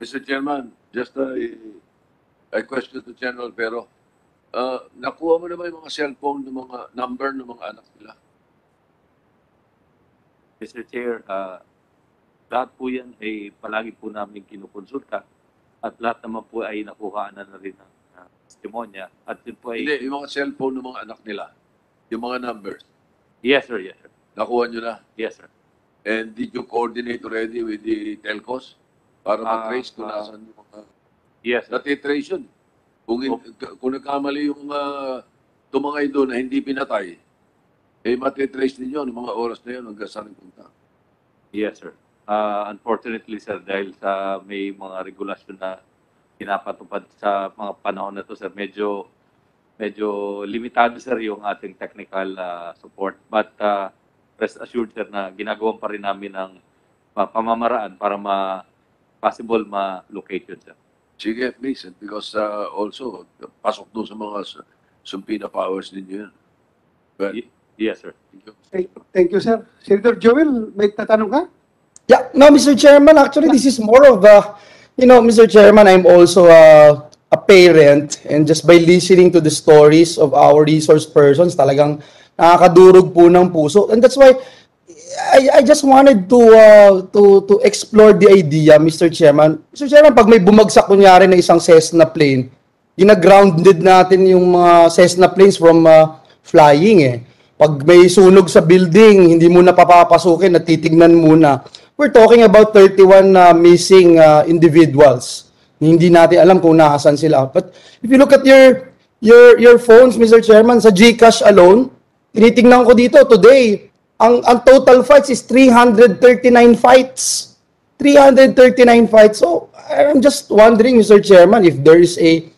Mr. Chairman, just a question to General Pero. Nakuha mo na ba yung mga cellphone ng mga number ng mga anak nila? Mr. Chair, lahat po yan ay palagi po namin kinukonsulta at lahat naman po ay nakuha na rin ng testimonya. At yun po ay... Hindi, yung mga cellphone ng mga anak nila, yung mga numbers. Yes, sir. Yes, sir. Nakuha nyo na? Yes, sir. And did you coordinate already with the telcos para matrace kung nasan yung mga... Yes, sir. Natitrace yun. Kung nagkamali yung tumangay doon na hindi pinatay, eh matitrace ninyo ng mga oras na yun hanggang saan punta. Yes, sir. Unfortunately, sir, dahil sa may mga regulasyon na pinapatupad sa mga panahon na to, sir, medyo limitado, sir, yung ating technical support. But rest assured, sir, na ginagawan pa rin namin ng pamamaraan para possible ma-locate yun, sir. Sige, please. Because also, pasok doon sa mga subpoena powers ninyo yan. But, Yes, sir. thank you. Thank you, sir. Senator Joel, may tatanong ka? Yeah, no, Mr. Chairman, actually, this is more of a, Mr. Chairman, I'm also a parent, and just by listening to the stories of our resource persons, talagang nakakadurog po ng puso. And that's why I just wanted to explore the idea, Mr. Chairman. Mr. Chairman, pag may bumagsak kunyari na isang Cessna plane, gina-grounded natin yung mga Cessna planes from flying eh. Pag may sunog sa building, hindi mo na papapasukin, natitignan muna. We're talking about 31 missing individuals. Hindi natin alam kung nasaan sila. But if you look at your phones, Mr. Chairman, sa GCash alone, tinitingnan ko dito today, ang total fights is 339 fights. 339 fights. So I'm just wondering, Mr. Chairman, if there is a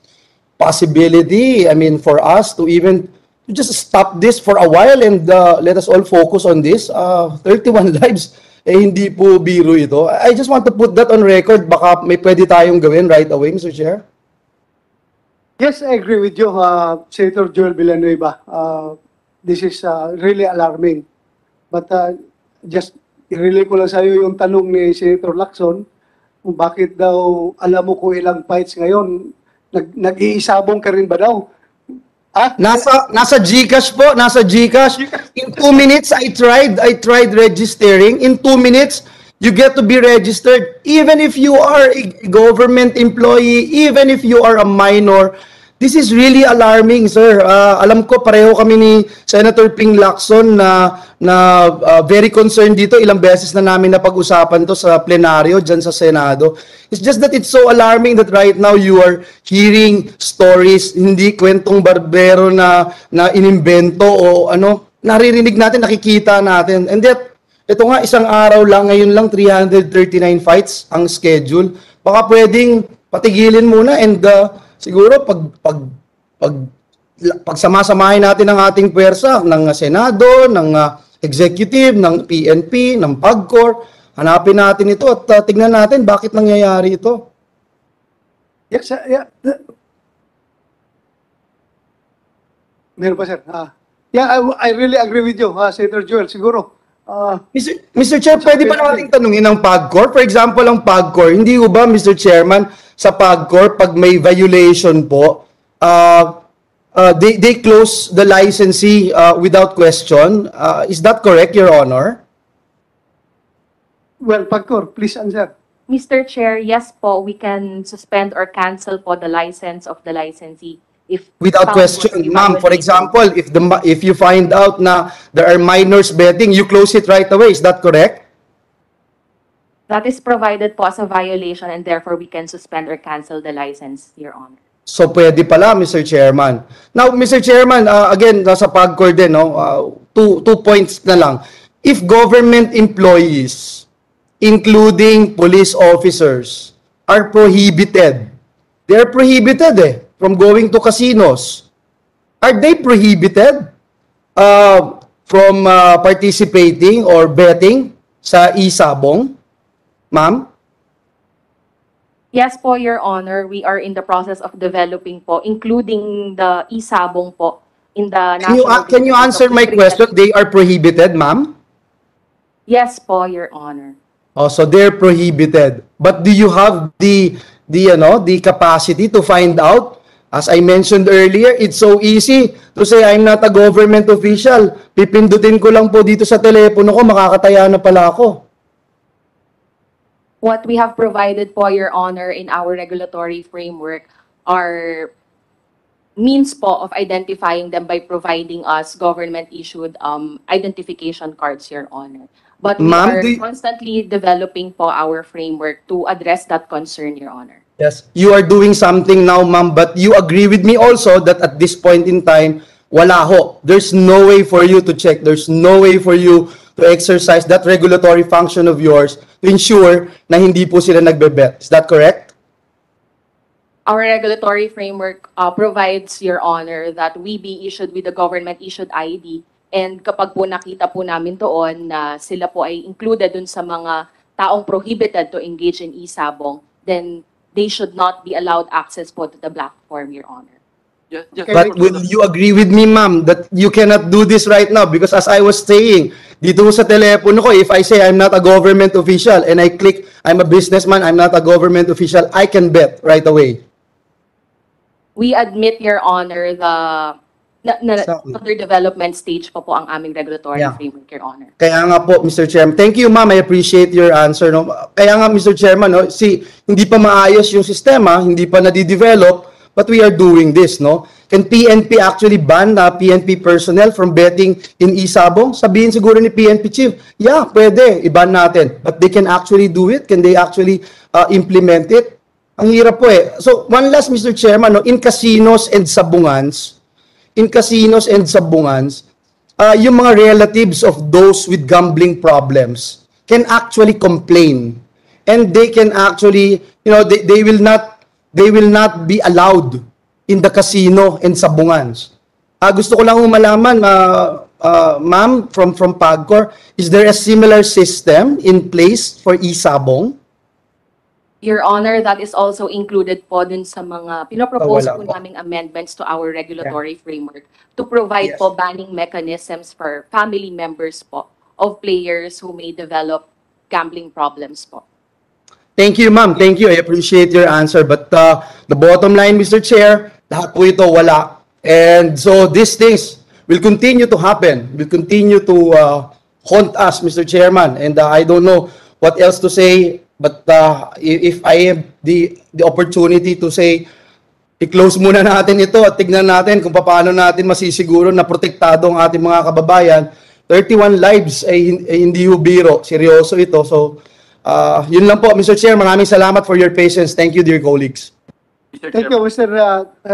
possibility, for us to even to just stop this for a while and let us all focus on this. 31 lives, hindi po biro ito. I just want to put that on record. Baka may pwede tayong gawin right away, Mr. Chair. Yes, I agree with you, Senator Joel Villanueva. This is really alarming. But just i-relay ko lang sa iyo yung tanong ni Senator Lacson, kung bakit daw alam mo kung ilang fights ngayon, nag-iisabong ka rin ba daw? Nasa GCash po, nasa GCash. In 2 minutes, I tried registering. In 2 minutes, you get to be registered. Even if you are a government employee, even if you are a minor, this is really alarming, sir. Alam ko, pareho kami ni Senator Ping Lacson na very concerned dito. Ilang beses na namin napag-usapan to sa plenaryo dyan sa Senado. It's just that it's so alarming that right now you are hearing stories, hindi kwentong barbero na inimbento o naririnig natin, nakikita natin. And yet, ito nga, isang araw lang, ngayon lang 339 fights ang schedule. Baka pwedeng patigilin muna and siguro pag sama-samahin natin ang ating pwersa ng Senado, ng Executive, ng PNP, ng PAGCOR, hanapin natin ito at tingnan natin bakit nangyayari ito. Yes, yeah. Meron pa, sir? Yeah, I really agree with you, Senator Joel. Siguro. Mr. Chair, pwede ba nating tanungin ang PAGCOR? For example, ang PAGCOR, hindi ko ba, Mr. Chairman, sa PAGCOR, pag may violation po, they close the licensee without question. Is that correct, Your Honor? Well, PAGCOR, please answer. Mr. Chair, yes po, we can suspend or cancel po the license of the licensee if without found question, to be ma'am. For violating. example, if you find out na there are minors betting, you close it right away. Is that correct? That is provided po as a violation and therefore we can suspend or cancel the license, Your Honor. So pwede pala, Mr. Chairman. Now, Mr. Chairman, again, nasa PAGCOR din, two points na lang. If government employees, including police officers, are prohibited, they're prohibited from going to casinos. Are they prohibited from participating or betting sa e-sabong? Ma'am? Yes po, Your Honor. We are in the process of developing po, including the e-sabong po in the national... Can you answer my question? They are prohibited, ma'am? Yes po, Your Honor. Oh, so they're prohibited. But do you have the capacity to find out? As I mentioned earlier, it's so easy to say I'm not a government official. Pipindutin ko lang po dito sa telepono ko, makakataya na pala ako. What we have provided po, Your Honor, in our regulatory framework are means po of identifying them by providing us government-issued identification cards, Your Honor. But we are constantly developing po our framework to address that concern, Your Honor. Yes, you are doing something now, ma'am, but you agree with me also that at this point in time, wala ho. There's no way for you to check. There's no way for you to exercise that regulatory function of yours to ensure na hindi po sila nagbe-bet. Is that correct? Our regulatory framework provides, Your Honor, that we be issued with the government-issued ID. And kapag po nakita po namin doon na sila po ay included dun sa mga taong prohibited to engage in e-sabong, then they should not be allowed access po to the platform, Your Honor. But will you agree with me, ma'am, that you cannot do this right now? Because as I was saying, dito sa telepono ko, if I say I'm not a government official and I click, I'm a businessman, I'm not a government official, I can bet right away. We admit, Your Honor, Exactly. under development stage pa po ang aming regulatory Yeah. framework, Your Honor. Kaya nga po, Mr. Chairman. Thank you, ma'am. I appreciate your answer. No? Kaya nga, Mr. Chairman, no? Hindi pa maayos yung sistema, hindi pa nadidevelop, but we are doing this, no? Can PNP actually ban PNP personnel from betting in e-sabong? Sabihin siguro ni PNP chief, yeah, pwede, i-ban natin. But they can actually do it? Can they actually implement it? Ang hirap po eh. So, one last, Mr. Chairman, no? In casinos and sabungans, yung mga relatives of those with gambling problems can actually complain. And they can actually, they will not be allowed in the casino and sabungans. Gusto ko lang malaman, ma'am, from PAGCOR, is there a similar system in place for e-sabong? Your Honor, that is also included po dun sa mga pinopropose Wala po po. naming amendments to our regulatory framework to provide Yes. po banning mechanisms for family members po of players who may develop gambling problems po. Thank you, ma'am. Thank you. I appreciate your answer. But the bottom line, Mr. Chair, lahat po ito wala. And so these things will continue to happen, will continue to haunt us, Mr. Chairman. And I don't know what else to say, but if I have the opportunity to say, i-close muna natin ito at tignan natin kung paano natin masisiguro na protektado ang ating mga kababayan. 31 lives ay hindi biro. Seryoso ito. So, yun lang po, Mr. Chair. Maraming salamat for your patience. Thank you, dear colleagues. Thank you, Mr.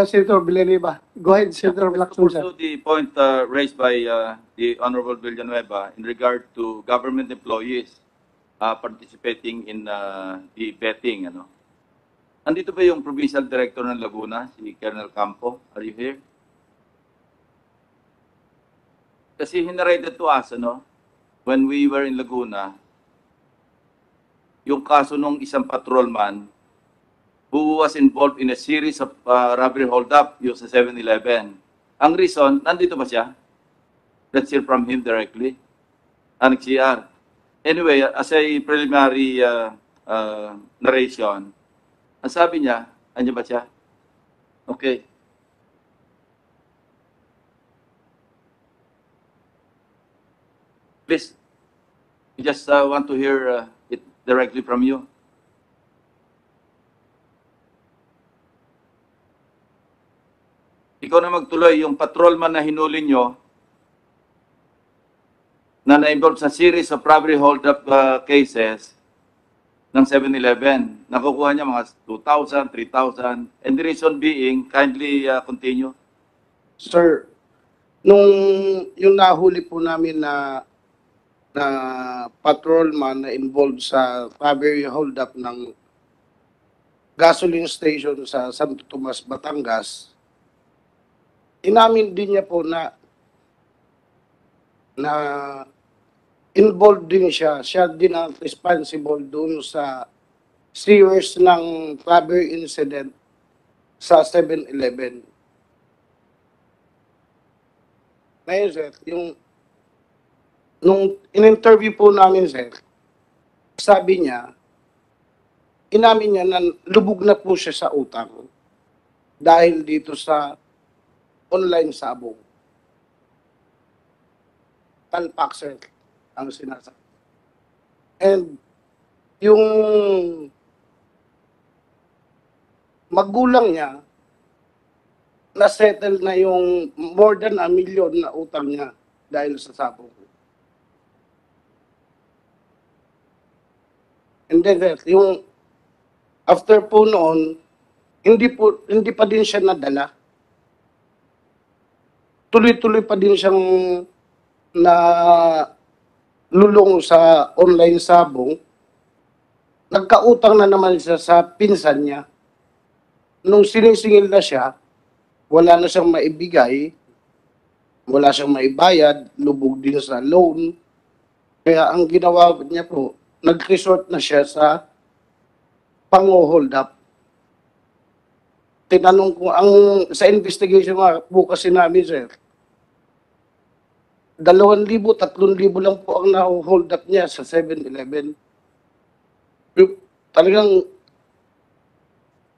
Senator Villanueva. Go ahead, Senator Lacson, sir. Also, the point raised by the Honorable Villanueva in regard to government employees participating in the betting, Andito ba yung Provincial Director ng Laguna, si Colonel Campo? Are you here? Kasi hinarrated to us, when we were in Laguna, yung kaso nung isang patrolman who was involved in a series of robbery hold-up yung sa 7-Eleven. Ang reason, nandito ba siya? Let's hear from him directly. Nag-CR. Anyway, as a preliminary narration, ang sabi niya, andyan ba siya? Okay. Please, we just want to hear it directly from you. Ikaw na magtuloy, yung patrolman na hinuli nyo, na na-involve sa series of robbery hold-up cases ng 7-Eleven. Nakukuha niya mga 2,000, 3,000. And the reason being, kindly continue. Sir, nung yung nahuli po namin na patrolman na involved sa robbery hold-up ng gasoline station sa Santo Tomas, Batangas, inamin din niya po na involved din siya. Siya din ang responsible doon sa series ng robbery incident sa 7-Eleven. Ngayon, sir, nung in-interview po namin, sir, sabi niya, inamin niya na lubog na po siya sa utang dahil dito sa online sabong. Talpak, sir, ang sinasabi. And yung magulang niya, na-settle na yung more than 1 million na utang niya dahil sa sabong. And then, yung after po noon, hindi pa din siya nadala. Tuloy-tuloy pa din siyang na lulong sa online sabong. Nagkautang na naman siya sa pinsan niya. Nung sinisingil na siya, wala na siyang maibigay, wala siyang maibayad, lubog din sa loan. Kaya ang ginawa niya po, nag-resort na siya sa pang-hold up tinanong ko, sa investigation nga po kasi namin, sir, 2,000, 3,000 lang po ang na-hold up niya sa 7-Eleven. Talagang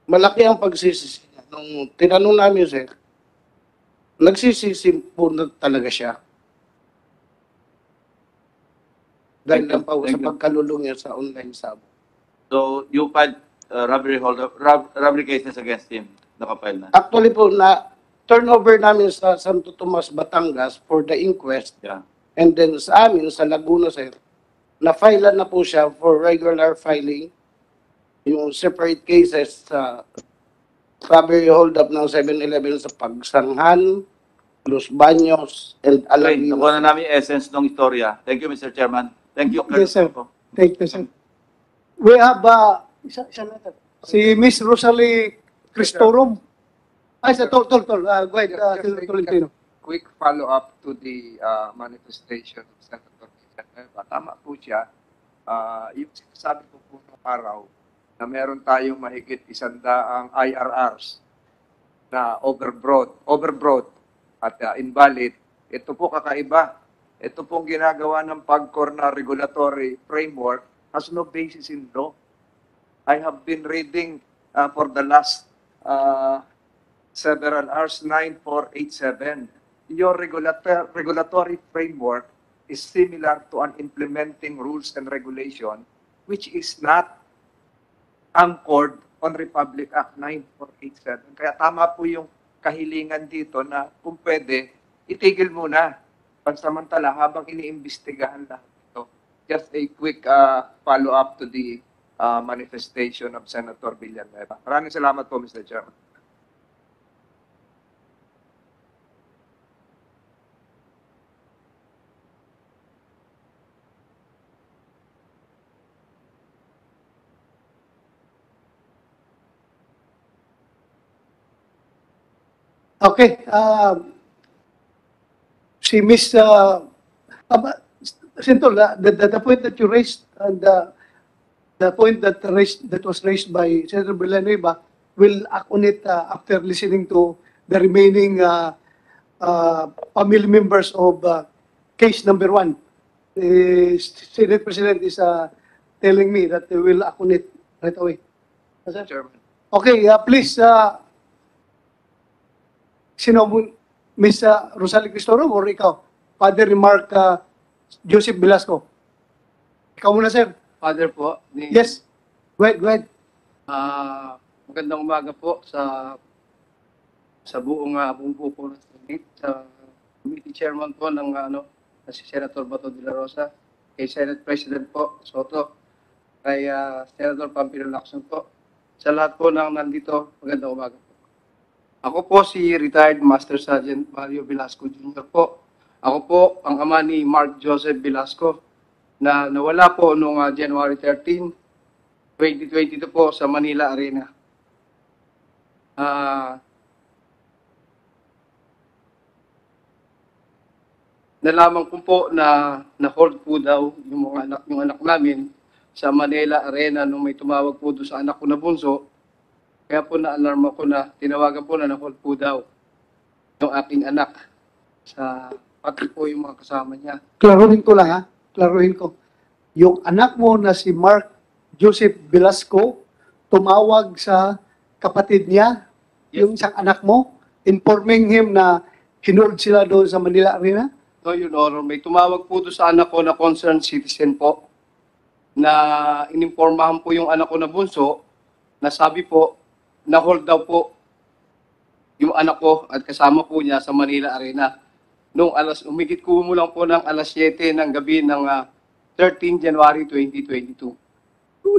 malaki ang pagsisisi. Nung tinanong namin, sir, nagsisisi po na talaga siya. Dahil lang pa sa pagkalulong niya sa online sabo. So, you filed robbery cases against him. Nakapile na. Actually po, na turnover namin sa Santo Tomas, Batangas for the inquest. Yeah. And then sa amin, sa Laguna, sir, na-file na po siya for regular filing. Yung separate cases sa robbery hold-up ng 7-Eleven sa Pagsanghan, Los Baños, and Okay, Alabino. nakuha na namin yung essence ng istorya. Thank you, Mr. Chairman. Thank you, Yes, sir. Colonel. Thank you, sir. We have si Miss Rosalie Cristorum. Ay, sa tol. Go ahead, Tolentino. Quick follow-up to the manifestation of Senator Villanueva. Tama po siya. Yung sinasabi ko po noong araw na meron tayong mahigit 100 IRRs na overbroad at invalid. Ito po kakaiba. Ito pong ginagawa ng PAGCOR na regulatory framework has no basis in law. I have been reading for the last several hours, 9487. Your regulatory framework is similar to an implementing rules and regulation which is not anchored on Republic Act 9487. Kaya tama po yung kahilingan dito na kung pwede, itigil muna pansamantala habang iniimbestigahan lahat ito. Just a quick follow-up to the manifestation of Senator Villanueva. Maraming salamat po, Mr. Chairman. Okay. Si Miss Sintol, the point that you raised and the point that was raised by Senator Villanueva will act on it after listening to the remaining family members of case number 1. The Senate President is telling me that they will act on it right away. Chairman. Okay, please, sino mo, Miss Rosalie Cristorum or ikaw? Father Mark Joseph Velasco. Ikaw muna, sir. Father po. Yes. Go ahead. Magandang umaga po sa buong buong po ng Senate, sa committee chairman po ng si Senator Bato de la Rosa, kay Senate President po Soto, kay Senator Pampilo Lacson po. Sa lahat po ng nandito, magandang umaga po. Ako po si retired Master Sergeant Mario Velasco Jr. po. Ako po ang ama ni Mark Joseph Velasco na nawala po noong January 13, 2022 po sa Manila Arena. Nalaman ko po na hold po daw yung anak namin sa Manila Arena nung may tumawag po doon sa anak ko na bunso. Kaya po na-alarm ako na tinawagan po na hold po daw yung aking anak sa pati po yung mga kasama niya. Klaruhin ko lang ha. Klaruhin ko. Yung anak mo na si Mark Joseph Velasco tumawag sa kapatid niya, yung isang anak mo, informing him na hinold sila doon sa Manila Arena? No, Your Honor, may tumawag po doon sa anak ko na concerned citizen po na inimpormahan po yung anak ko na bunso na sabi po na hold daw po yung anak ko at kasama po niya sa Manila Arena. Nung umigit ko mo lang po ng alas 7 ng gabi ng 13 January 2022.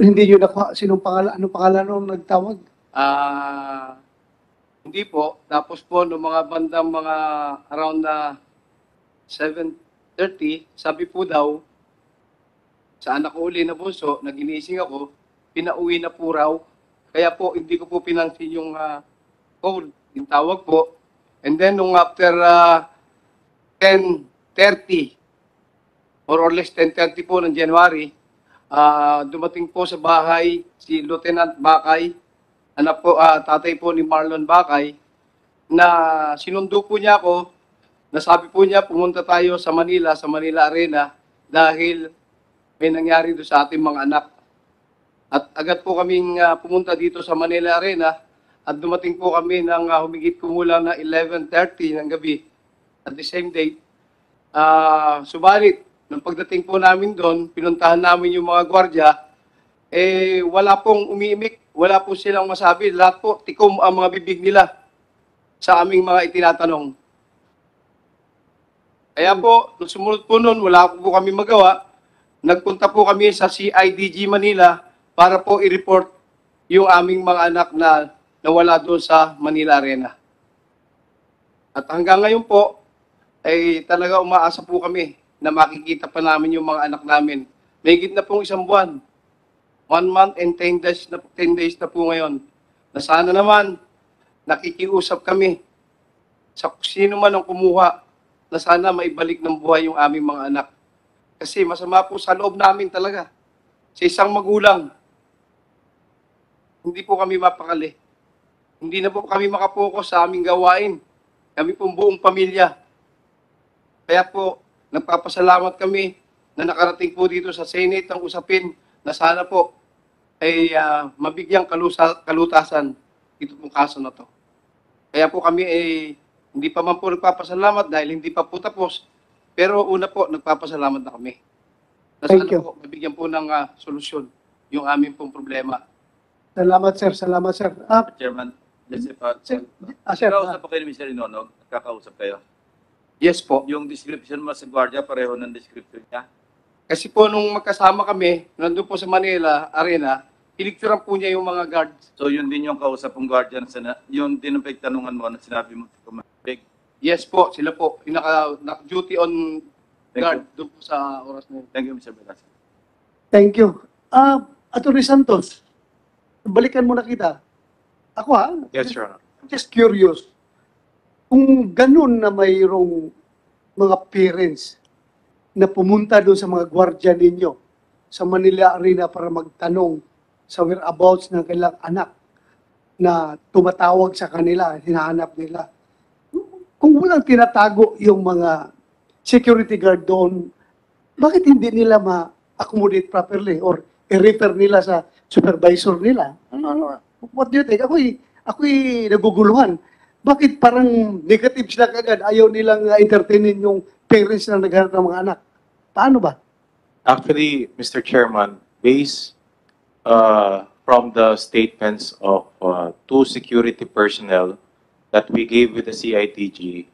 Hindi nyo nakuha. Anong pangalan nung nagtawag? Hindi po. Tapos po, noong mga bandang mga around 7:30, sabi po daw, sa anak ko uli na bunso, naginising ako, pinauwi na po raw. Kaya po, hindi ko po pinansin yung call, yung tawag po. And then, nung after 10:30, or less 10:30 po ng January, dumating po sa bahay si Lieutenant Bakay anak po, tatay po ni Marlon Bakay, na sinundo po niya ako, nasabi po niya pumunta tayo sa Manila Arena dahil may nangyari doon sa ating mga anak. At agad po kaming pumunta dito sa Manila Arena at dumating po kami ng humigit kumulang na 11:30 ng gabi at the same day. Subalit, nung pagdating po namin doon, pinuntahan namin yung mga gwardiya, wala pong umiimik, wala po silang masabi. Lahat po, tikom ang mga bibig nila sa aming mga itinatanong. Kaya po, nung sumunod po noon, wala po kami magawa. Nagpunta po kami sa CIDG Manila para po i-report yung aming mga anak na nawala doon sa Manila Arena. At hanggang ngayon po, ay talaga umaasa po kami na makikita pa namin yung mga anak namin. Mahigit na pong 1 buwan. 1 month and 10 days na po ngayon. Na sana naman, nakikiusap kami sa sino man ang kumuha na sana maibalik ng buhay yung aming mga anak. Kasi masama po sa loob namin talaga. Sa isang magulang, hindi po kami mapakali. Hindi na po kami makapokus sa aming gawain. Kami pong buong pamilya. Kaya po, nagpapasalamat kami na nakarating po dito sa Senate ang usapin na sana po ay mabigyang kalutasan ito pong kaso na to. Kaya po kami hindi pa man po nagpapasalamat dahil hindi pa po tapos. Pero una po, nagpapasalamat na kami. Na sana po, mabigyan po ng solusyon yung aming pong problema. Salamat, sir. Salamat, sir. Chairman, sir. Kakausap po kayo ni Mr. Inonog? Kakausap kayo? Yes po. Yung description mo sa gwardiya, pareho ng description niya? Kasi po nung magkasama kami, nandun po sa Manila Arena, pinicturean po niya yung mga guards. So yun din yung kausap ng gwardiya, yung din ang tanungan mo na sinabi mo sa Kumabig? Yes po, sila po. Yung naka-duty on guard doon po sa oras na yun. Thank you, Mr. Velasquez. Thank you. Atty. Santos, balikan mo na kita. Ako Yes, Your Honor. Just curious. Kung ganun na mayroong mga parents na pumunta doon sa mga gwardiya ninyo sa Manila Arena para magtanong sa whereabouts ng kanilang anak na tumatawag sa kanila, hinahanap nila. Kung walang tinatago yung mga security guard doon, bakit hindi nila ma-accommodate properly or i-refer nila sa supervisor nila? What do you think? Ako'y naguguluhan. Bakit parang negative sila kagad? Ayaw nilang entertainin yung parents na naghanap ng mga anak. Paano ba? Actually, Mr. Chairman, based from the statements of 2 security personnel that we gave with the CITG,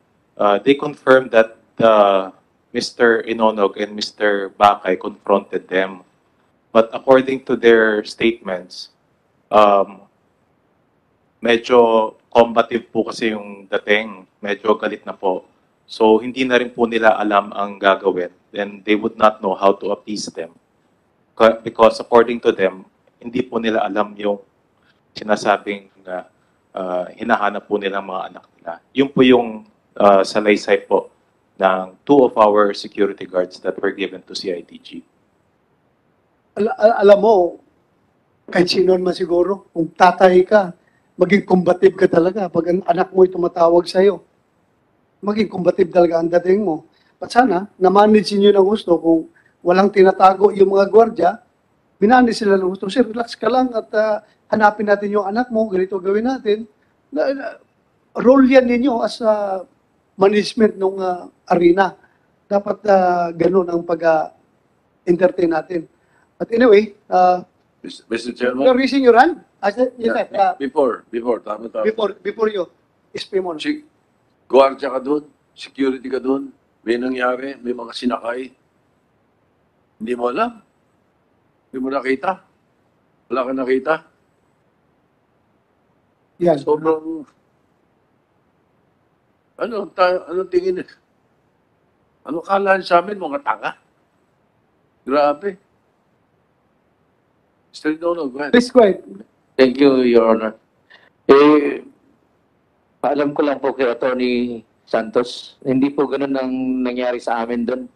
they confirmed that Mr. Inonog and Mr. Bakay confronted them. But according to their statements, medyo combative po kasi yung dating, medyo galit na po. So hindi na rin po nila alam ang gagawin, and they would not know how to appease them. Because according to them, hindi po nila alam yung sinasabing hinahanap po nila mga anak nila. Yun po yung salaysay po ng 2 of our security guards that were given to CITG. Alam mo, kahit sino man siguro, kung tatay ka, maging combative ka talaga. Pag ang anak mo ay tumatawag sa'yo, maging combative talaga ang dating mo. But sana, na-manage nyo ng gusto kung walang tinatago yung mga gwardiya, binanage sila ng gusto. Sir, relax ka lang at hanapin natin yung anak mo, ganito gawin natin. Role yan ninyo as management ng arena. Dapat ganun ang pag-entertain natin. But anyway, Mr. Chairman? you're raising your hand? Before, tama. Before you, explain mo. Guardia ka doon, security ka doon, may nangyari, may mga sinakay. Hindi mo alam. Hindi mo nakita. Wala ka nakita. Yan. Sobrang, anong tingin? Ano kala sa amin, mga tanga? Grabe. Mr. Dono, go ahead. Please go ahead. Thank you, Your Honor. Paalam ko lang po kay Atty. Santos, hindi po ganun ang nangyari sa amin doon.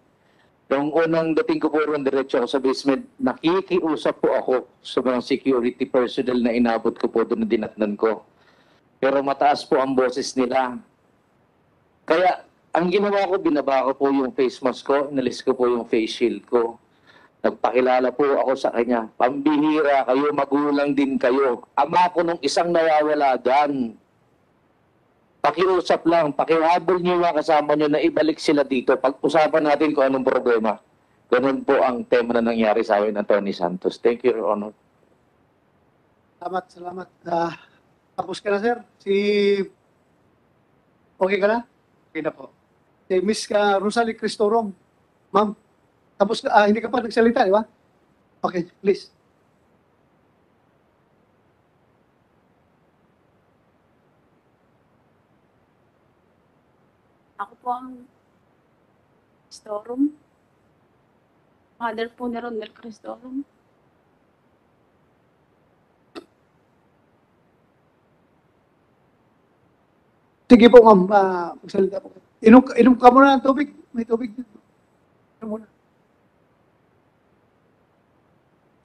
Nung unang dating ko po ron, diretso ako sa basement, nakikiusap po ako sa mga security personnel na inabot ko po doon na dinatnan ko. Pero mataas po ang boses nila. Kaya, ang ginawa ko, binaba ko po yung face mask ko, inalis ko po yung face shield ko. Nagpakilala po ako sa kanya, pambihira kayo, magulang din kayo. Ama ko nung isang nawawala dyan. Pakiusap lang, pakihabol niyo yung kasama niyo na ibalik sila dito. Pag-usapan natin kung anong problema. Ganun po ang tema na nangyari sa akin, Atty. Santos. Thank you, Your Honor. Salamat, salamat. Tapos ka na, sir? Okay ka na? Okay na po. Si Miss Rosalie Cristorom. Ma'am, tapos hindi ka pa nagsalita, di ba? Okay, please. Ako po ang Cristorum. Mother po ni Ronel Cristorum. Sige po, ma'am. Magsalita po. Inom ka muna ng tubig. May tubig dito. Inom muna.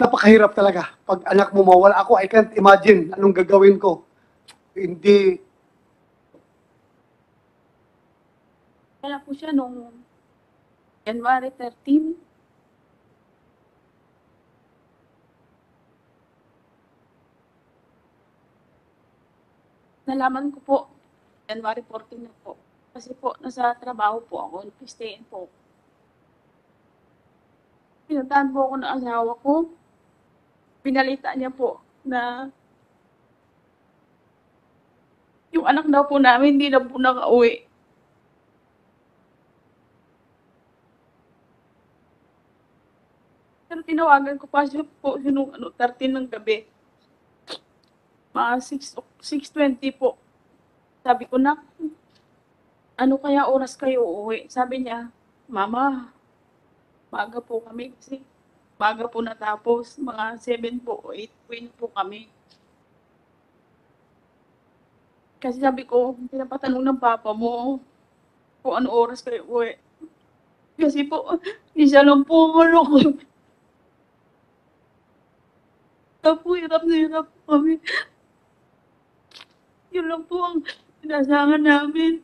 Napakahirap talaga. Pag anak mo mawala ako, I can't imagine anong gagawin ko. Hindi. Kaya po siya nung January 13. Nalaman ko po, January 14 na po. Kasi po, nasa trabaho po ako, nag-stayin po. Pinuntahan po ako ng asawa ko. Pinalita niya po na yung anak daw po namin hindi na po nakauwi. Pero tinawagan ko pa siya po nung 13 ng gabi. Mga 6:20 po. Sabi ko, nak, ano kaya oras kayo uuwi? Sabi niya, Mama, maaga po kami kasi maaga po natapos. Mga 7 po, 8 po kami. Kasi sabi ko, pinapatanong ng papa mo kung ano oras kayo uuwi. Kasi po, isa lang po ang ano ko. Hirap na hirap kami. Yun lang po ang inasahan namin.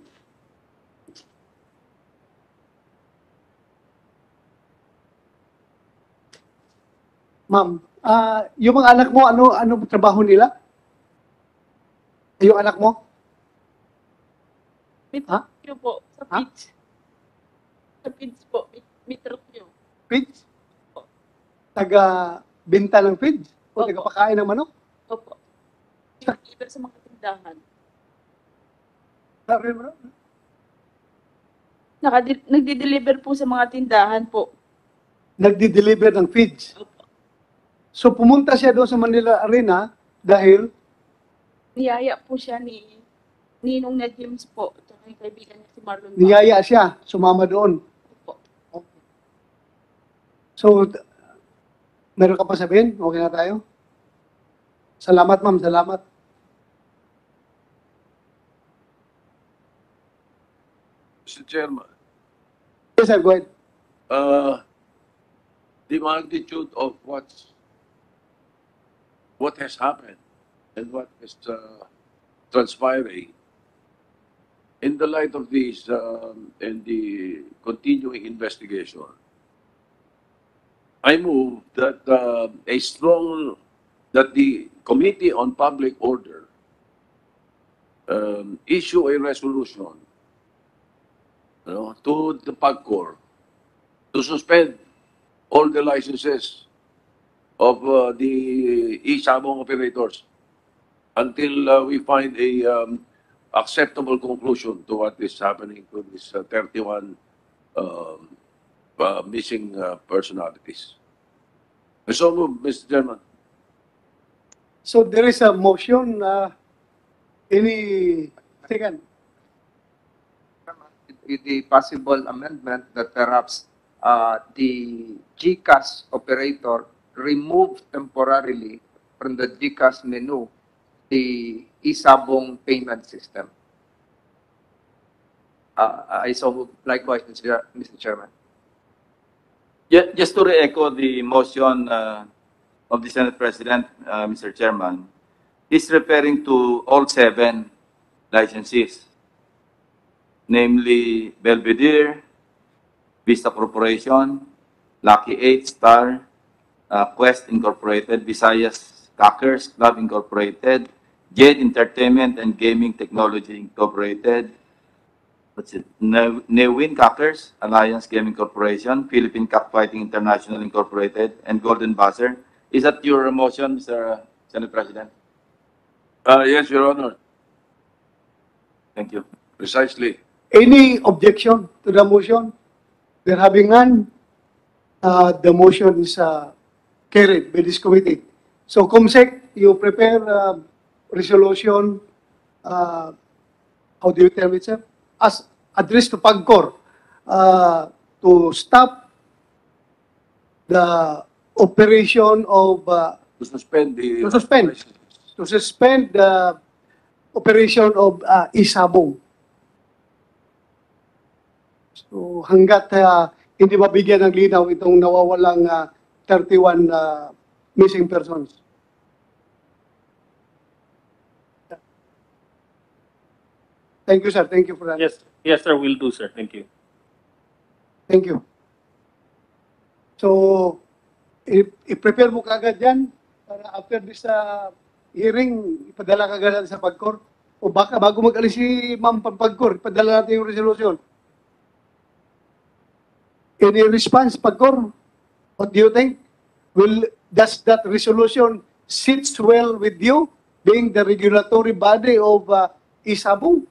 Ma'am, yung mga anak mo, ano trabaho nila? Yung anak mo? Mitro po, sa pitch. Sa pitch po, mitro nyo. Feeds? Taga-binta ng feeds? O taga-pakain ng manok? Opo. Iba sa mga tindahan. Sabi mo? Nagdi-deliver po sa mga tindahan po. Nagdi-deliver ng feeds? So pumunta siya doon sa Manila Arena dahil? Niyaya po siya ni Ninong na James po. At yung kaibigan niya si Marlon. Niyaya siya, sumama doon. Okay. So, meron ka pa sabihin? Okay na tayo? Salamat, ma'am. Salamat. Mr. Chairman. Yes, sir. Go ahead. The magnitude of what has happened and what is transpiring in the light of this and the continuing investigation, I move that that the Committee on Public Order issue a resolution to the PAGCOR to suspend all the licenses of the e-sabong operators until we find a acceptable conclusion to what is happening to these 31 missing personalities. So move, Mr. Chairman. So there is a motion. Any second? With the possible amendment that perhaps the GCash operator remove temporarily from the GCash menu the e-sabong payment system. I so move likewise, Mr. Chairman. Just to re-echo the motion of the Senate President, Mr. Chairman, he's referring to all 7 licensees, namely Belvedere, Vista Corporation, Lucky 8, Star, Quest Incorporated, Visayas Cockers Club Incorporated, Jade Entertainment and Gaming Technology Incorporated, what's it? Newin Cockers, Alliance Gaming Corporation, Philippine Cockfighting International Incorporated, and Golden Buzzer. Is that your motion, Mr. Senate President? Yes, Your Honor. Thank you. Precisely. Any objection to the motion? There having none, the motion is carried by this committee. So, COMSEC, you prepare resolution, how do you tell it, sir? As addressed to PAGCOR to stop the operation of To suspend the... to suspend the operation of Isabong. So hanggat hindi mabigyan ng linaw itong nawawalang 31 missing persons. Thank you, sir. Thank you for that. Yes, sir. Will do, sir. Thank you. Thank you. So, i-prepare mo kagad yan para after this hearing, ipadala kagad natin sa PAGCOR. O baka bago mag-alis si Ma'am PAGCOR, ipadala natin yung resolution. Any response, PAGCOR? What do you think? Does that resolution sits well with you, being the regulatory body of Isabong?